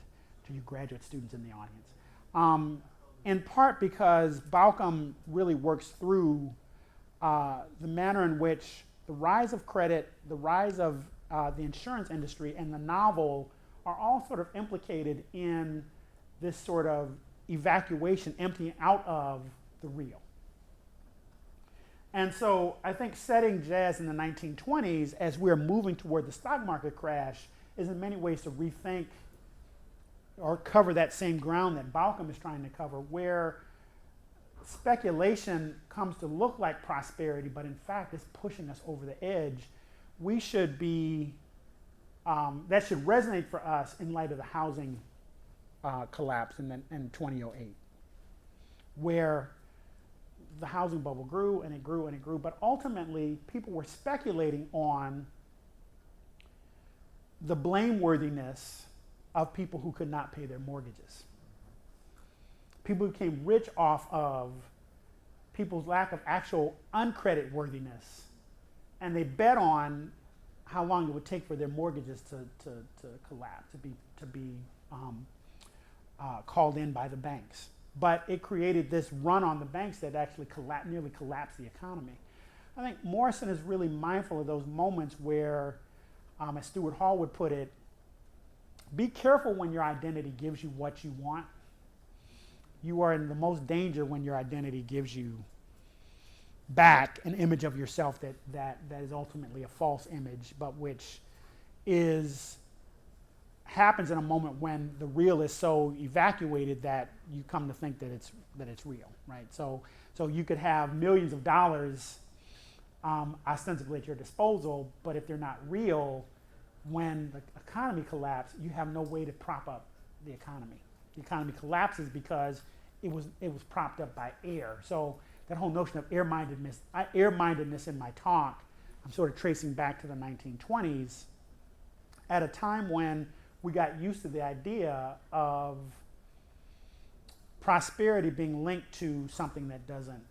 to you graduate students in the audience. In part because Balcom really works through the manner in which the rise of credit, the rise of the insurance industry, and the novel are all sort of implicated in this sort of evacuation, emptying out of the real. And so I think setting jazz in the 1920s as we're moving toward the stock market crash is in many ways to rethink or cover that same ground that Balcom is trying to cover, where speculation comes to look like prosperity, but in fact is pushing us over the edge. We should be, that should resonate for us in light of the housing collapse in 2008, where the housing bubble grew and it grew and it grew, but ultimately people were speculating on the blameworthiness of people who could not pay their mortgages. People became rich off of people's lack of actual uncredit worthiness, and they bet on how long it would take for their mortgages to collapse, to be called in by the banks. But it created this run on the banks that actually nearly collapsed the economy. I think Morrison is really mindful of those moments where, as Stuart Hall would put it, be careful when your identity gives you what you want. You are in the most danger when your identity gives you back an image of yourself that is ultimately a false image, but which happens in a moment when the real is so evacuated that you come to think that it's real, right? So you could have millions of dollars ostensibly at your disposal, but if they're not real, when the economy collapses, you have no way to prop up the economy. The economy collapses because it was propped up by air. So that whole notion of air-mindedness in my talk, I'm sort of tracing back to the 1920s, at a time when we got used to the idea of prosperity being linked to something that doesn't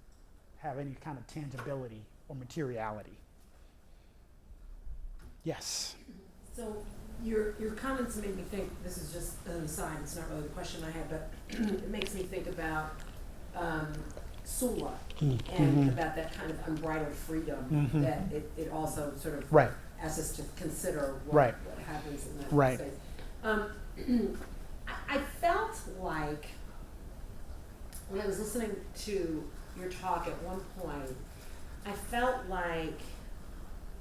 have any kind of tangibility or materiality. Yes? So your comments made me think, this is just an aside, it's not really the question I had, but it makes me think about Sula and about that kind of unbridled freedom that it also sort of asks us to consider what happens in that space. I felt like when I was listening to your talk at one point, I felt like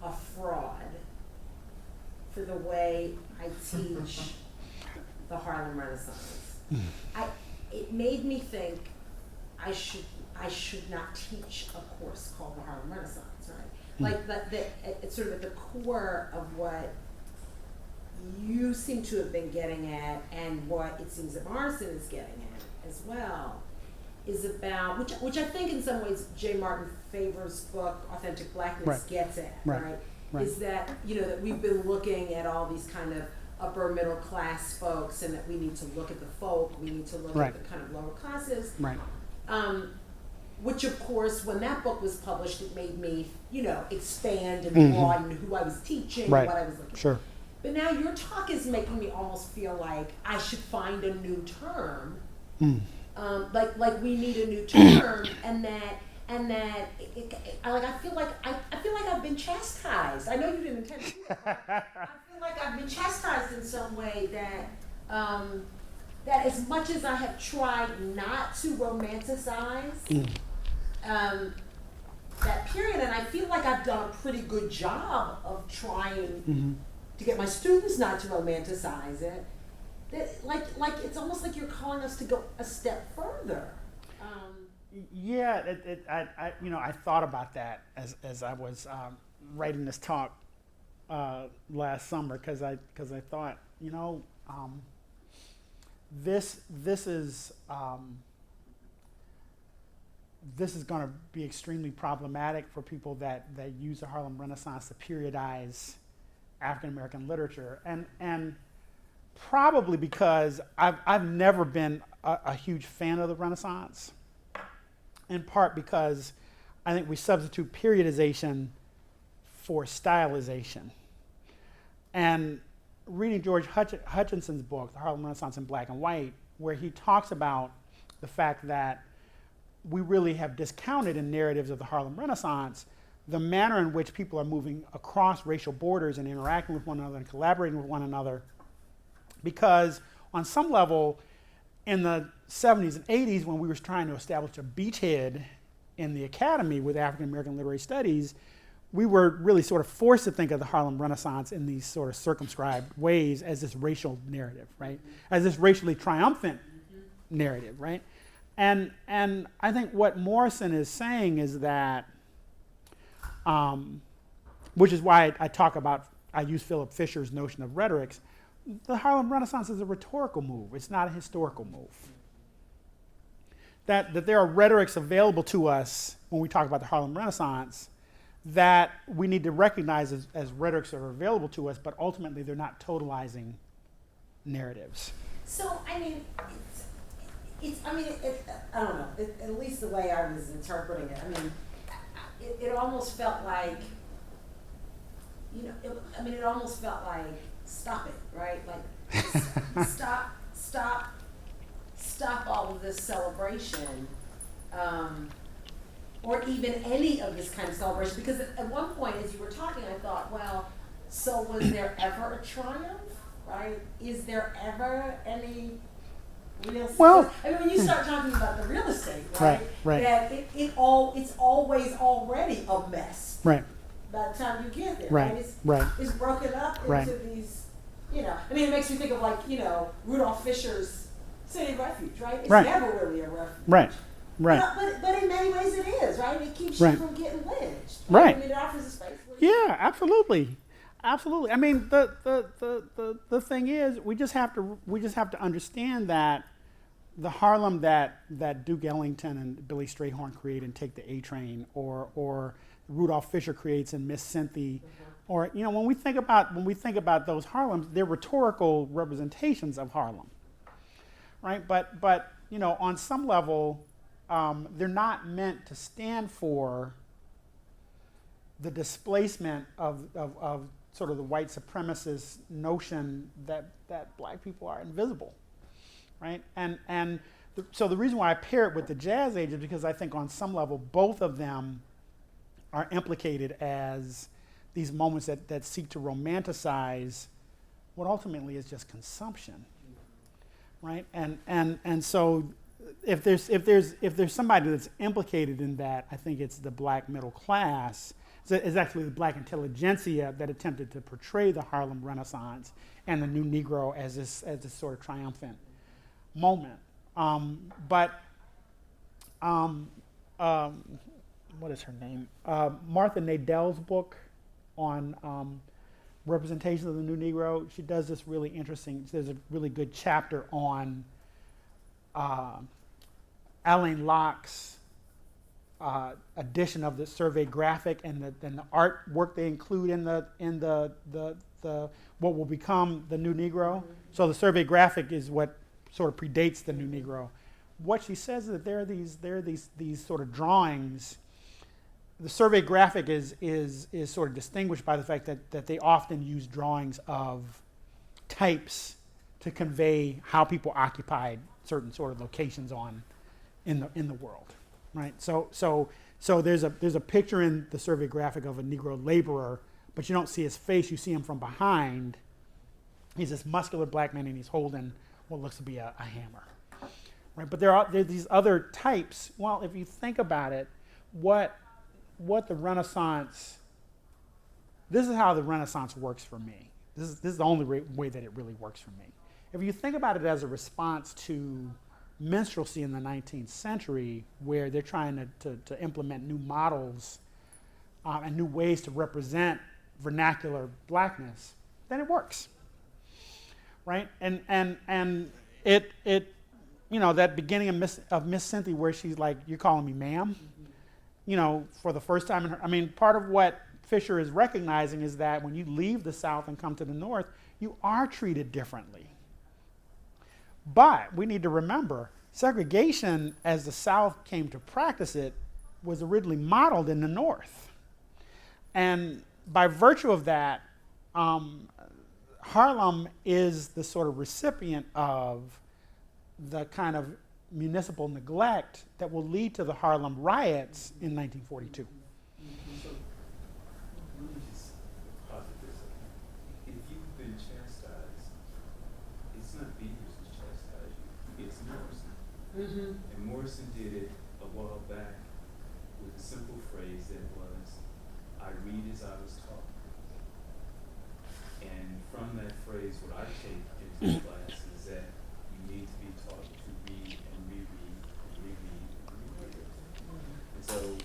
a fraud for the way I teach the Harlem Renaissance. It made me think I should not teach a course called the Harlem Renaissance, right? Like it's sort of at the core of what you seem to have been getting at, and what it seems that Morrison is getting at as well, is about, which I think in some ways J. Martin Favor's book, Authentic Blackness, gets at, right? Is that, that we've been looking at all these kind of upper middle class folks, and that we need to look at the folk, we need to look at the kind of lower classes. which of course, when that book was published, it made me, expand and broaden who I was teaching, Right. what I was looking Sure. But now your talk is making me almost feel like I should find a new term. Like we need a new term, and that I feel like I've been chastised. I know you didn't intend to. I feel like I've been chastised in some way that as much as I have tried not to romanticize that period, and I feel like I've done a pretty good job of trying to get my students not to romanticize it. That like it's almost like you're calling us to go a step further. Yeah, I thought about that as I was writing this talk last summer, because I thought, this is going to be extremely problematic for people that use the Harlem Renaissance to periodize African American literature, and probably because I've never been a huge fan of the Renaissance, in part because I think we substitute periodization for stylization. And reading George Hutchinson's book, The Harlem Renaissance in Black and White, where he talks about the fact that we really have discounted in narratives of the Harlem Renaissance the manner in which people are moving across racial borders and interacting with one another and collaborating with one another. Because on some level, in the 70s and 80s, when we were trying to establish a beachhead in the academy with African American literary studies, we were really sort of forced to think of the Harlem Renaissance in these sort of circumscribed ways as this racial narrative, right? As this racially triumphant narrative, right? And I think what Morrison is saying is that, which is why I use Philip Fisher's notion of rhetorics. The Harlem Renaissance is a rhetorical move. It's not a historical move. That there are rhetorics available to us when we talk about the Harlem Renaissance that we need to recognize as rhetorics that are available to us, but ultimately they're not totalizing narratives. So, I mean, I don't know, at least the way I was interpreting it, I mean, it almost felt like, it almost felt like, stop it, right? Like, stop all of this celebration, or even any of this kind of celebration. Because at one point, as you were talking, I thought, well, so was there ever a triumph, right? Is there ever any real? Well, I mean, when you start talking about the real estate, right? That it's always already a mess. Right. By the time you get there, Right. It's broken up into these, I mean, it makes me think of Rudolph Fisher's City of Refuge, right? It's never really a refuge. Right. But in many ways it is, right? It keeps you from getting lynched. Right. I mean, it offers a space where Yeah, absolutely. I mean, the thing is, we just have to understand that the Harlem that Duke Ellington and Billy Strayhorn create in Take the A Train, or Rudolph Fisher creates in Miss Cynthia, or when we think about those Harlems, they're rhetorical representations of Harlem, right? But on some level, they're not meant to stand for the displacement of sort of the white supremacist notion that black people are invisible, right? So the reason why I pair it with the Jazz Age is because I think on some level both of them are implicated as these moments that seek to romanticize what ultimately is just consumption, right? And so if there's somebody that's implicated in that, I think it's the black middle class. It's actually the black intelligentsia that attempted to portray the Harlem Renaissance and the New Negro as this sort of triumphant moment. What is her name? Martha Nadell's book on representation of the New Negro. She does this really interesting. There's a really good chapter on Alain Locke's edition of the survey graphic and the artwork they include in the what will become the New Negro. So the survey graphic is what sort of predates the New Negro, what she says is that there are these sort of drawings. The survey graphic is sort of distinguished by the fact that they often use drawings of types to convey how people occupied certain sort of locations in the world, right? So there's a picture in the survey graphic of a Negro laborer, but you don't see his face. You see him from behind. He's this muscular black man, and he's holding what looks to be a hammer, right? But there are these other types. Well, if you think about it, what the Renaissance, this is how the Renaissance works for me. This is the only way that it really works for me. If you think about it as a response to minstrelsy in the 19th century, where they're trying to implement new models and new ways to represent vernacular blackness, then it works, right? And it you know, that beginning of Miss Cynthia where she's like, "You're calling me ma'am," you know, for the first time in her, I mean, part of what Fisher is recognizing is that when you leave the South and come to the North, you are treated differently. But we need to remember, segregation, as the South came to practice it, was originally modeled in the North. And by virtue of that, Harlem is the sort of recipient of the kind of municipal neglect that will lead to the Harlem riots in 1942. So, let me just posit this. If you've been chastised, it's not Beavers who's chastised you, it's Morrison. And Morrison did it a while back with a simple phrase that was, "I read as I was taught." And from that phrase, what I take into class is that you need to be taught to read and reread and reread and reread. And so,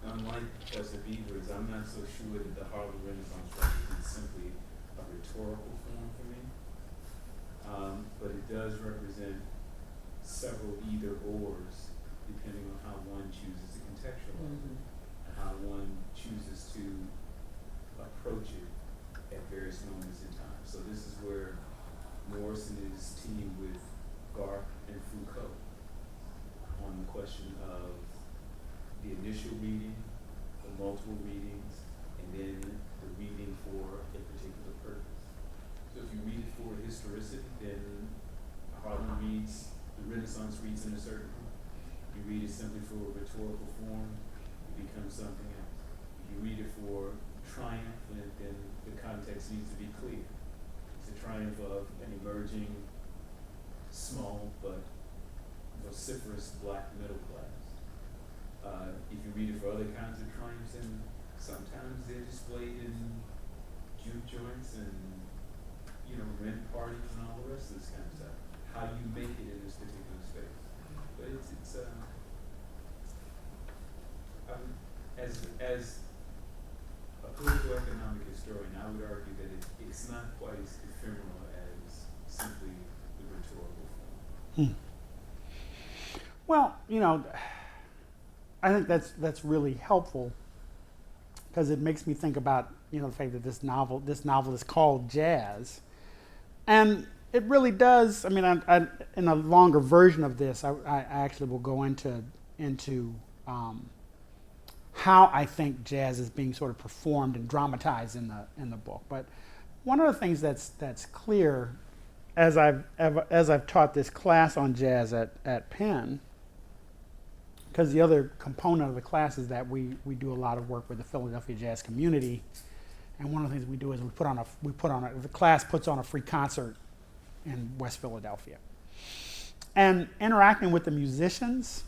unlike Professor Beavers, I'm not so sure that the Harlem Renaissance represents simply a rhetorical form for me, but it does represent several either-ors, depending on how one chooses to contextualize it, and how one chooses to approach it at various moments in time. So this is where Morrison is teamed with Garth and Foucault on the question of the initial reading, the multiple readings, and then the reading for a particular purpose. So if you read it for historicity, then Harlem reads, the Renaissance reads in a certain way. If you read it simply for a rhetorical form, it becomes something else. If you read it for triumph, then the context needs to be clear. It's a triumph of an emerging, small but vociferous black middle class. If you read it for other kinds of triumphs, then sometimes they're displayed in juke joints and, you know, rent parties and all the rest of this kind of stuff. How you make it in this particular space. But as a political economic historian, I would argue that it's not quite as ephemeral as simply the rhetorical form. Well, you know, I think that's really helpful because it makes me think about, you know, the fact that this novel is called Jazz, and it really does. I mean, I in a longer version of this, I actually will go into how I think jazz is being sort of performed and dramatized in the book. But one of the things that's clear as I've taught this class on jazz at Penn, because the other component of the class is that we do a lot of work with the Philadelphia jazz community, and one of the things we do is the class puts on a free concert in West Philadelphia. And interacting with the musicians,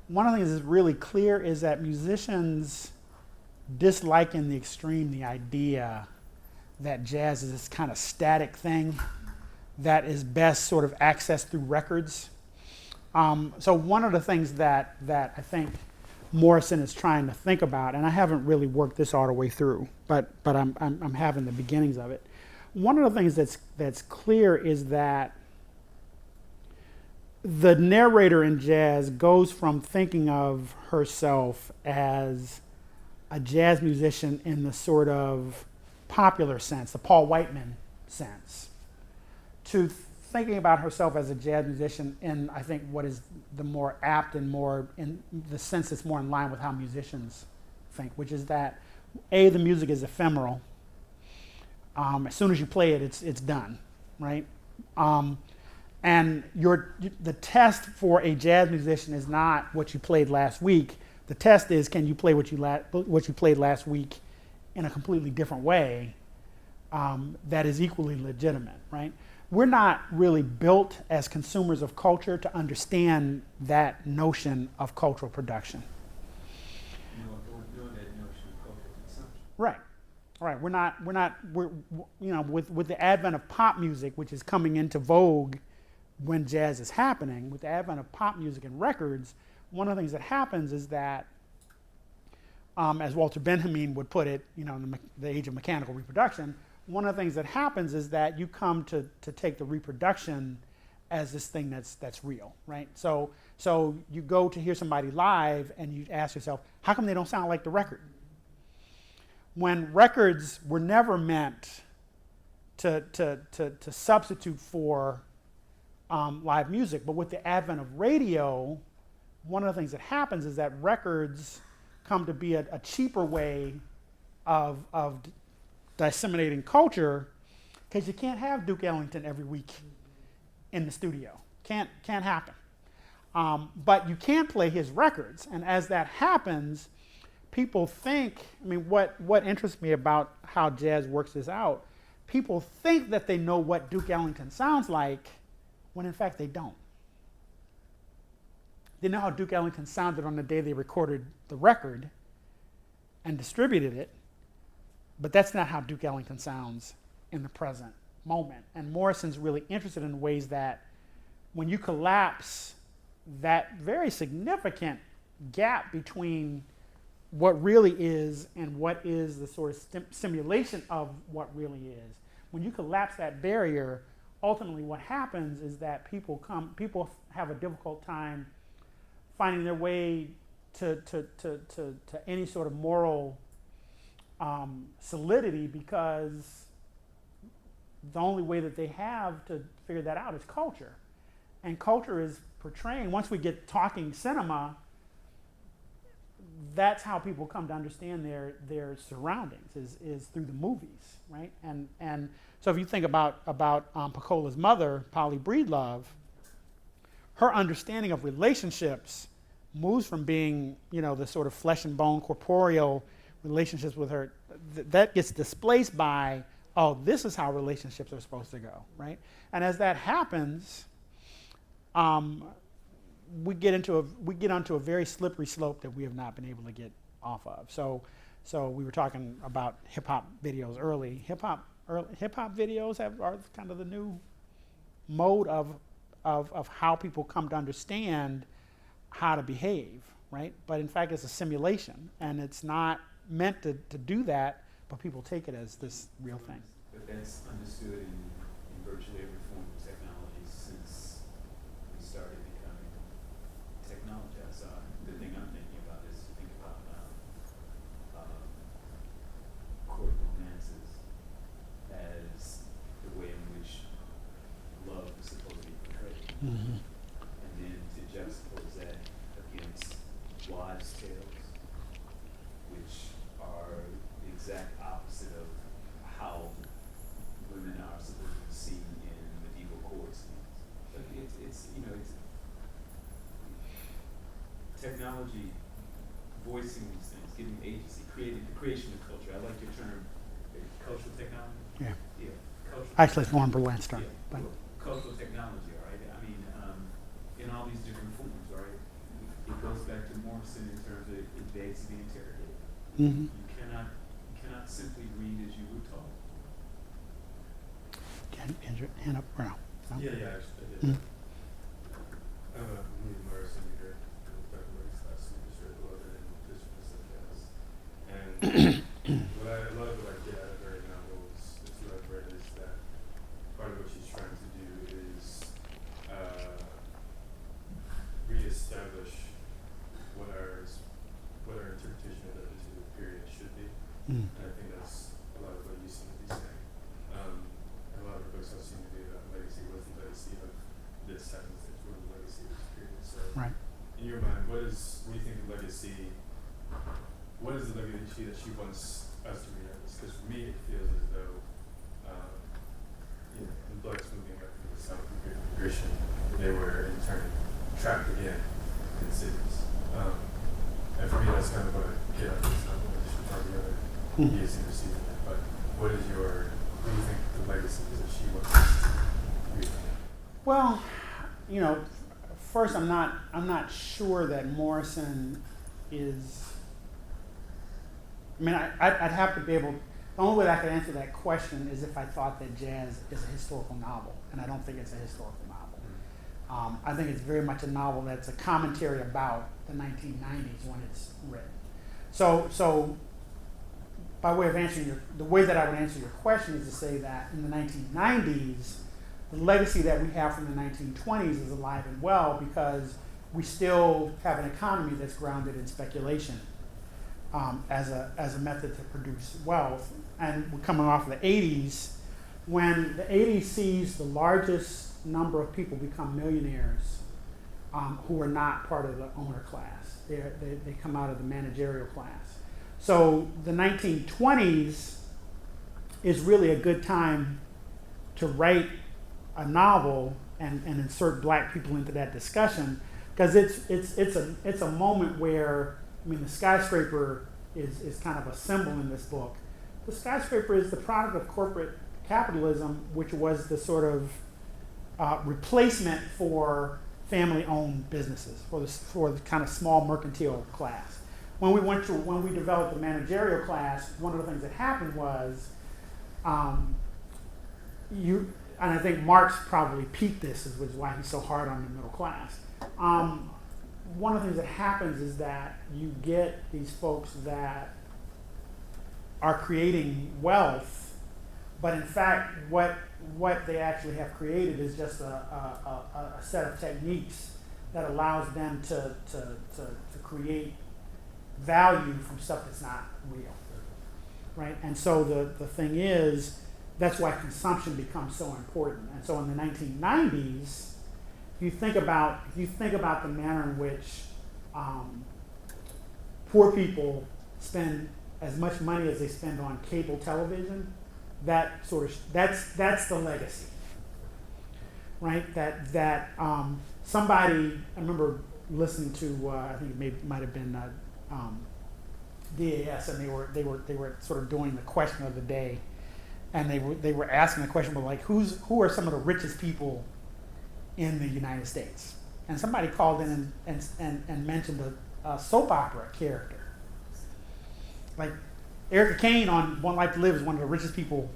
one of the things that's really clear is that musicians dislike in the extreme the idea that jazz is this kind of static thing that is best sort of accessed through records. So one of the things that I think Morrison is trying to think about, and I haven't really worked this all the way through, but I'm having the beginnings of it. One of the things that's clear is that the narrator in jazz goes from thinking of herself as a jazz musician in the sort of popular sense, the Paul Whiteman sense, to thinking about herself as a jazz musician in, I think, what is the more apt and more in the sense that's more in line with how musicians think, which is that A, the music is ephemeral. As soon as you play it, it's done, right? And the test for a jazz musician is not what you played last week. The test is, can you play what you played last week in a completely different way that is equally legitimate, right? We're not really built as consumers of culture to understand that notion of cultural production. Doing that notion of cultural consumption. Right. Right. We're you know, with the advent of pop music, which is coming into vogue when jazz is happening, with the advent of pop music and records, one of the things that happens is that, as Walter Benjamin would put it, you know, in the age of mechanical reproduction, one of the things that happens is that you come to take the reproduction as this thing that's real, right? So you go to hear somebody live and you ask yourself, how come they don't sound like the record? When records were never meant to substitute for live music, but with the advent of radio, one of the things that happens is that records come to be a cheaper way of disseminating culture, because you can't have Duke Ellington every week in the studio. Can't happen. But you can play his records, and as that happens, people think, I mean, what interests me about how jazz works this out, people think that they know what Duke Ellington sounds like, when in fact they don't. They know how Duke Ellington sounded on the day they recorded the record and distributed it, but that's not how Duke Ellington sounds in the present moment. And Morrison's really interested in ways that when you collapse that very significant gap between what really is and what is the sort of simulation of what really is, when you collapse that barrier, ultimately what happens is that people have a difficult time finding their way to any sort of moral solidity, because the only way that they have to figure that out is culture. And culture is portraying, once we get talking cinema, that's how people come to understand their surroundings is through the movies, right? And so if you think about Pacola's mother, Polly Breedlove, her understanding of relationships moves from being, you know, the sort of flesh and bone corporeal relationships with her, that gets displaced by, oh, this is how relationships are supposed to go, right? And as that happens, we get onto a very slippery slope that we have not been able to get off of. So we were talking about hip hop videos early. Hip hop videos are kind of the new mode of how people come to understand how to behave, right? But in fact, it's a simulation, and it's not meant to do that, but people take it as this real thing. But that's understood in virtually every form of technology since we started becoming technology. So the thing I'm thinking about is to think about court romances as the way in which love is supposed to be portrayed. Mm-hmm. And then to juxtapose that against wives' tales, which are the exact opposite of how women are supposed to be seen in medieval court scenes. So it's technology voicing these things, giving agency, the creation of culture. I like your term, cultural technology. Yeah. Yeah. Cultural. Actually, it's Warren Berlant's term. Yeah. But Cultural technology, all right? I mean, in all these different forms, all right? It goes back to Morrison in terms of it begs to be interrogated. mm-hmm. You cannot simply read as you were taught. Hand up or no? No? Yeah, actually, I did. Mm. I'm a Toni Morrison reader. I'm a race class just read a little bit in history of jazz. And what I love about jazz right now is what I've read is that part of what she's trying to do is reestablish what our interpretation of that particular period should be. Mm. And I think that's a lot of what you seem to be saying. A lot of the books I've seen to do about legacy, what's the legacy legacy that she wants us to read? Because for me, it feels as though, the Blacks moving up from the South immigration, they were in turn trapped again in cities. And for me, that's kind of what I get out of this novel. I just probably other years in receiving that. But what do you think the legacy is that she wants us to read? Well, first I'm not sure that Morrison is. I mean, I'd have to be able. The only way I could answer that question is if I thought that jazz is a historical novel, and I don't think it's a historical novel. I think it's very much a novel that's a commentary about the 1990s when it's written. So by way of answering the way that I would answer your question is to say that in the 1990s, the legacy that we have from the 1920s is alive and well because we still have an economy that's grounded in speculation as a method to produce wealth. And we're coming off of the 80s, when the 80s sees the largest number of people become millionaires who are not part of the owner class. They come out of the managerial class. So the 1920s is really a good time to write a novel and insert black people into that discussion because it's a moment where, I mean, the skyscraper is kind of a symbol in this book. The skyscraper is the product of corporate capitalism, which was the sort of replacement for family-owned businesses, for the kind of small mercantile class. When we developed the managerial class, one of the things that happened was, and I think Marx probably peaked this, which is why he's so hard on the middle class. One of the things that happens is that you get these folks that are creating wealth, but in fact, what they actually have created is just a set of techniques that allows them to create value from stuff that's not real, right? And so the thing is, that's why consumption becomes so important. And so in the 1990s, if you think about the manner in which poor people spend as much money as they spend on cable television, that's the legacy, right? That somebody, I remember listening to I think it might have been DAS, and they were sort of doing the question of the day, and they were asking the question, well, like who are some of the richest people in the United States? And somebody called in and mentioned a soap opera character. Like Erica Kane on One Life to Live is one of the richest people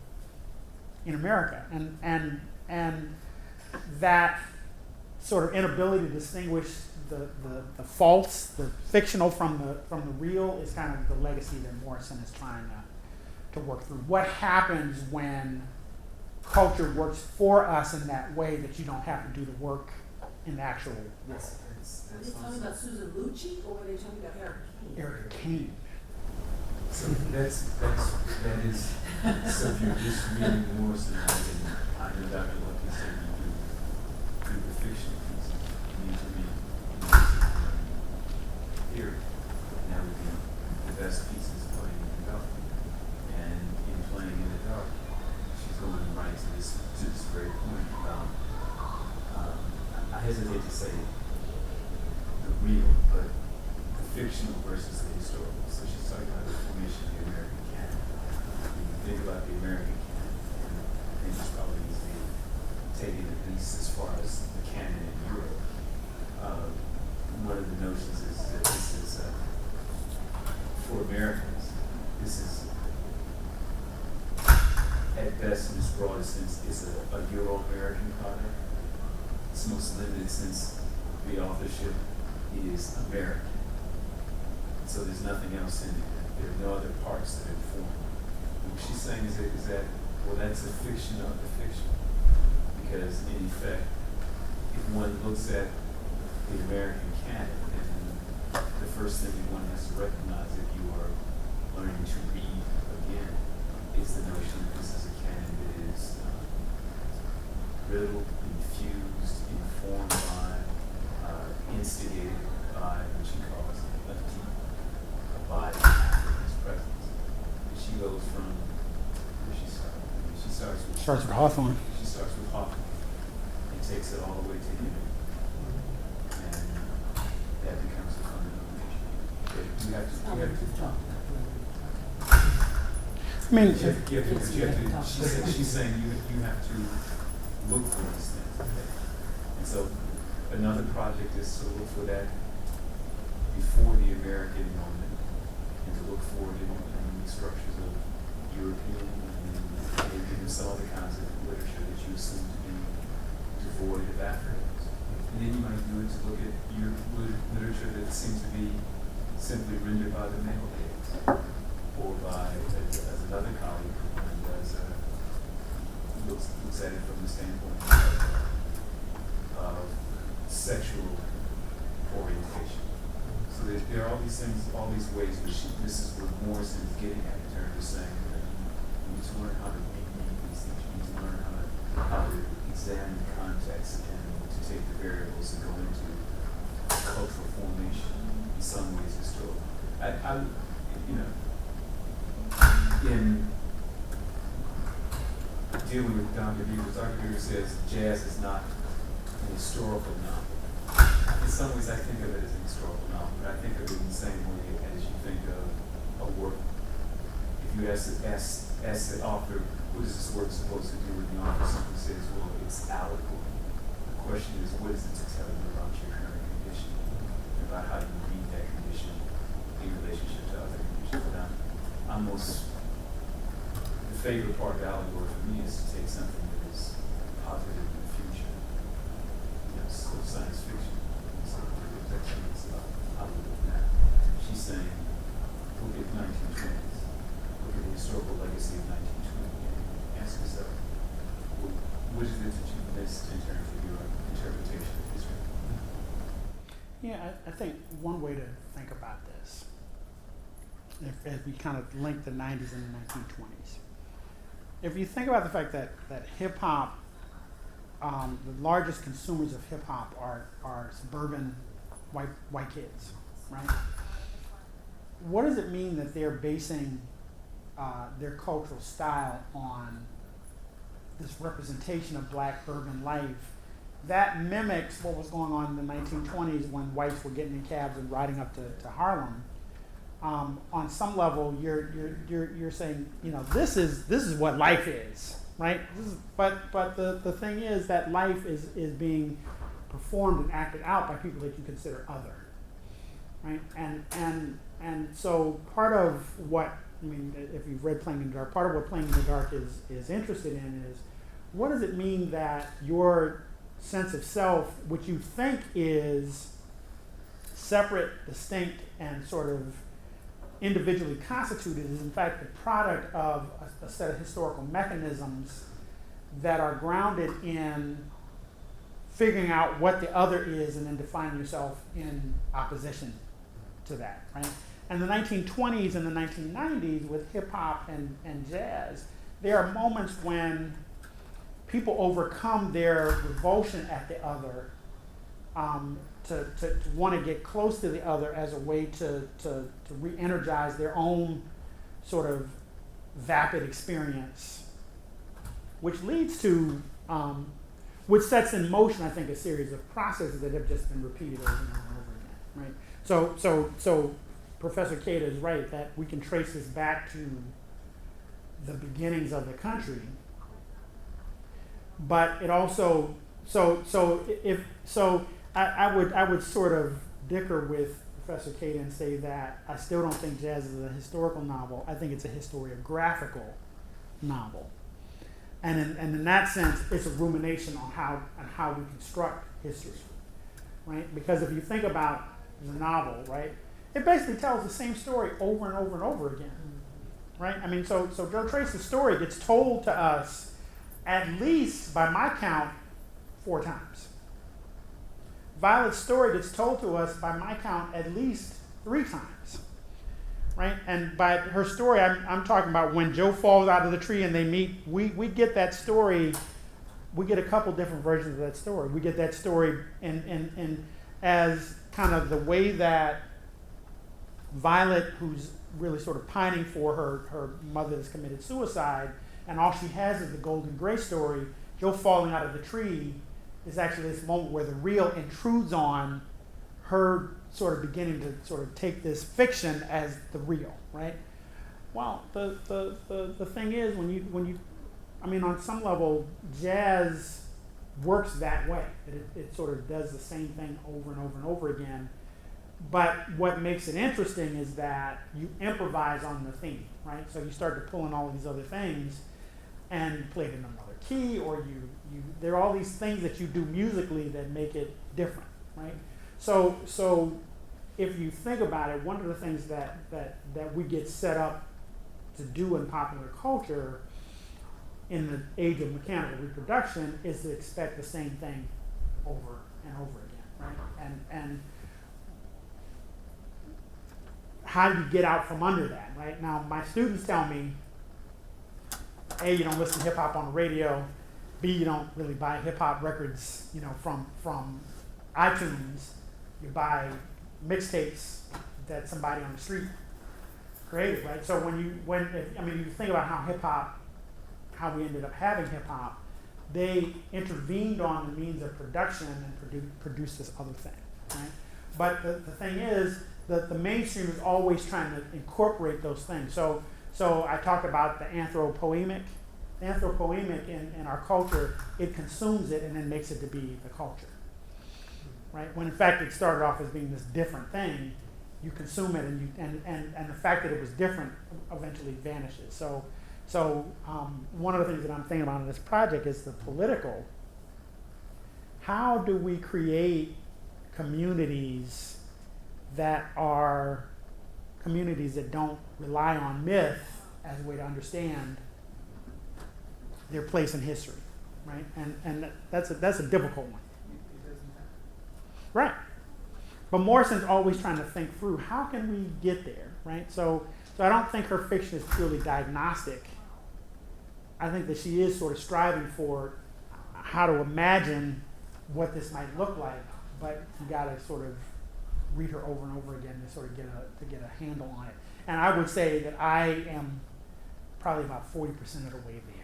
in America, and that sort of inability to distinguish the false, the fictional from the real is kind of the legacy that Morrison is trying to work through. What happens when culture works for us in that way that you don't have to do the work in the actual world? Are they talking about Susan Lucci or were they talking about Erica Kane? Erica Kane. So that is, so if you're just reading Morrison, I know Dr. Lucky said you do the fiction pieces, you need to read Morrison period. Now would be the best pieces playing in the dark. And in playing in the dark, she's going right to this very point about, I hesitate to say the real, but the fictional versus the historical. So she's talking about the formation of the American canon. When you think about the American canon, and I think it's probably easily taken at least as far as the canon in Europe. One of the notions is that this is, for Americans, this is, at best in its broadest sense, is a Euro-American product. Its most limited sense, the authorship is American. So there's nothing else in it. There are no other parts that inform it. What she's saying is that, well, that's a fiction of the fiction. Because in effect, if one looks at the American canon, then the first thing one has to recognize if you are learning to read again is the notion that this is a canon that is riddled, infused, informed by, instigated by what she calls a body, Starts with Hawthorne. She starts with Hawthorne and takes it all the way to him. And that becomes a fundamental issue. You have to talk. I mean, she's saying you have to look for these things. And so another project is to look for that before the American moment and to look for it in the structures of European and maybe some other kinds of literature that you assume to be devoid of Africans. And then you might do it to look at your literature that seems to be simply rendered by the male gaze or by, as another colleague does, looks at it from the standpoint of sexual orientation. So there are all these things, all these ways which this is what Morrison is getting at in terms of saying that you need to learn how to read these things, you need to learn how to examine context and to take the variables that go into cultural formation in some ways historical. In dealing with Dr. Beavers says jazz is not an historical novel. In some ways, I think of it as an historical novel, but I think of it in the same way as you think of a work. If you ask the author, what is this work supposed to do, and the author simply says, well, it's allegory. The question is, what is it to tell you about your current condition, about how you read that condition in relationship to other conditions? But the favorite part of allegory for me is to take something that is positive in the future, sort of science fiction. So it's about how we look at that. She's saying, look at 1920s, look at the historical legacy of 1920, and ask yourself, what is it that you missed in terms of your interpretation of history? yeah, I think one way to think about this, as we kind of link the 90s and the 1920s, if you think about the fact that hip hop, the largest consumers of hip hop are suburban white kids, right? What does it mean that they're basing their cultural style on this representation of black urban life that mimics what was going on in the 1920s when whites were getting in cabs and riding up to Harlem? On some level, you're saying, this is what life is, right? But the thing is that life is being performed and acted out by people that you consider other, right? And so part of what, if you've read Playing in the Dark, part of what Playing in the Dark is interested in is, what does it mean that your sense of self, which you think is separate, distinct, and sort of individually constituted, is in fact the product of a set of historical mechanisms that are grounded in figuring out what the other is and then defining yourself in opposition to that, right? And the 1920s and the 1990s with hip hop and jazz, there are moments when people overcome their revulsion at the other to want to get close to the other as a way to re-energize their own sort of vapid experience, which leads to, which sets in motion, I think, a series of processes that have just been repeated over and over again, right? So Professor Keita is right that we can trace this back to the beginnings of the country, but it also, I would sort of dicker with Professor Keita and say that I still don't think jazz is a historical novel. I think it's a historiographical novel. And in that sense, it's a rumination on how we construct history, right? Because if you think about the novel, right, it basically tells the same story over and over and over again, right? So Joe Trace's story gets told to us at least, by my count, 4 times. Violet's story gets told to us, by my count, at least 3 times, right? And by her story, I'm talking about when Joe falls out of the tree and they meet. We get that story. We get a couple different versions of that story. We get that story in as kind of the way that Violet, who's really sort of pining for her mother that's committed suicide, and all she has is the Golden Gray story. Joe falling out of the tree is actually this moment where the real intrudes on her sort of beginning to sort of take this fiction as the real, right? Well, the thing is, when you, I mean, on some level, jazz works that way. It sort of does the same thing over and over and over again. But what makes it interesting is that you improvise on the theme, right? So you start to pull in all of these other things and play it in another key, or there are all these things that you do musically that make it different, right? So if you think about it, one of the things that we get set up to do in popular culture in the age of mechanical reproduction is to expect the same thing over and over again, right? And how do you get out from under that, right? Now, my students tell me, A, you don't listen to hip hop on the radio. B, you don't really buy hip hop records, you know, from iTunes. You buy mixtapes that somebody on the street created, right? So when you think about how we ended up having hip hop, they intervened on the means of production and produced this other thing, right? But the thing is that the mainstream is always trying to incorporate those things. So I talked about the anthropoemic. The anthropoemic in our culture, it consumes it and then makes it to be the culture, right? When in fact it started off as being this different thing, you consume it and the fact that it was different eventually vanishes. So one of the things that I'm thinking about in this project is the political. How do we create communities that are communities that don't rely on myth as a way to understand their place in history, right? And that's a difficult one. Right. But Morrison's always trying to think through, how can we get there, right? So I don't think her fiction is purely diagnostic. I think that she is sort of striving for how to imagine what this might look like, but you gotta sort of read her over and over again to sort of get a handle on it. And I would say that I am probably about 40% of the way there.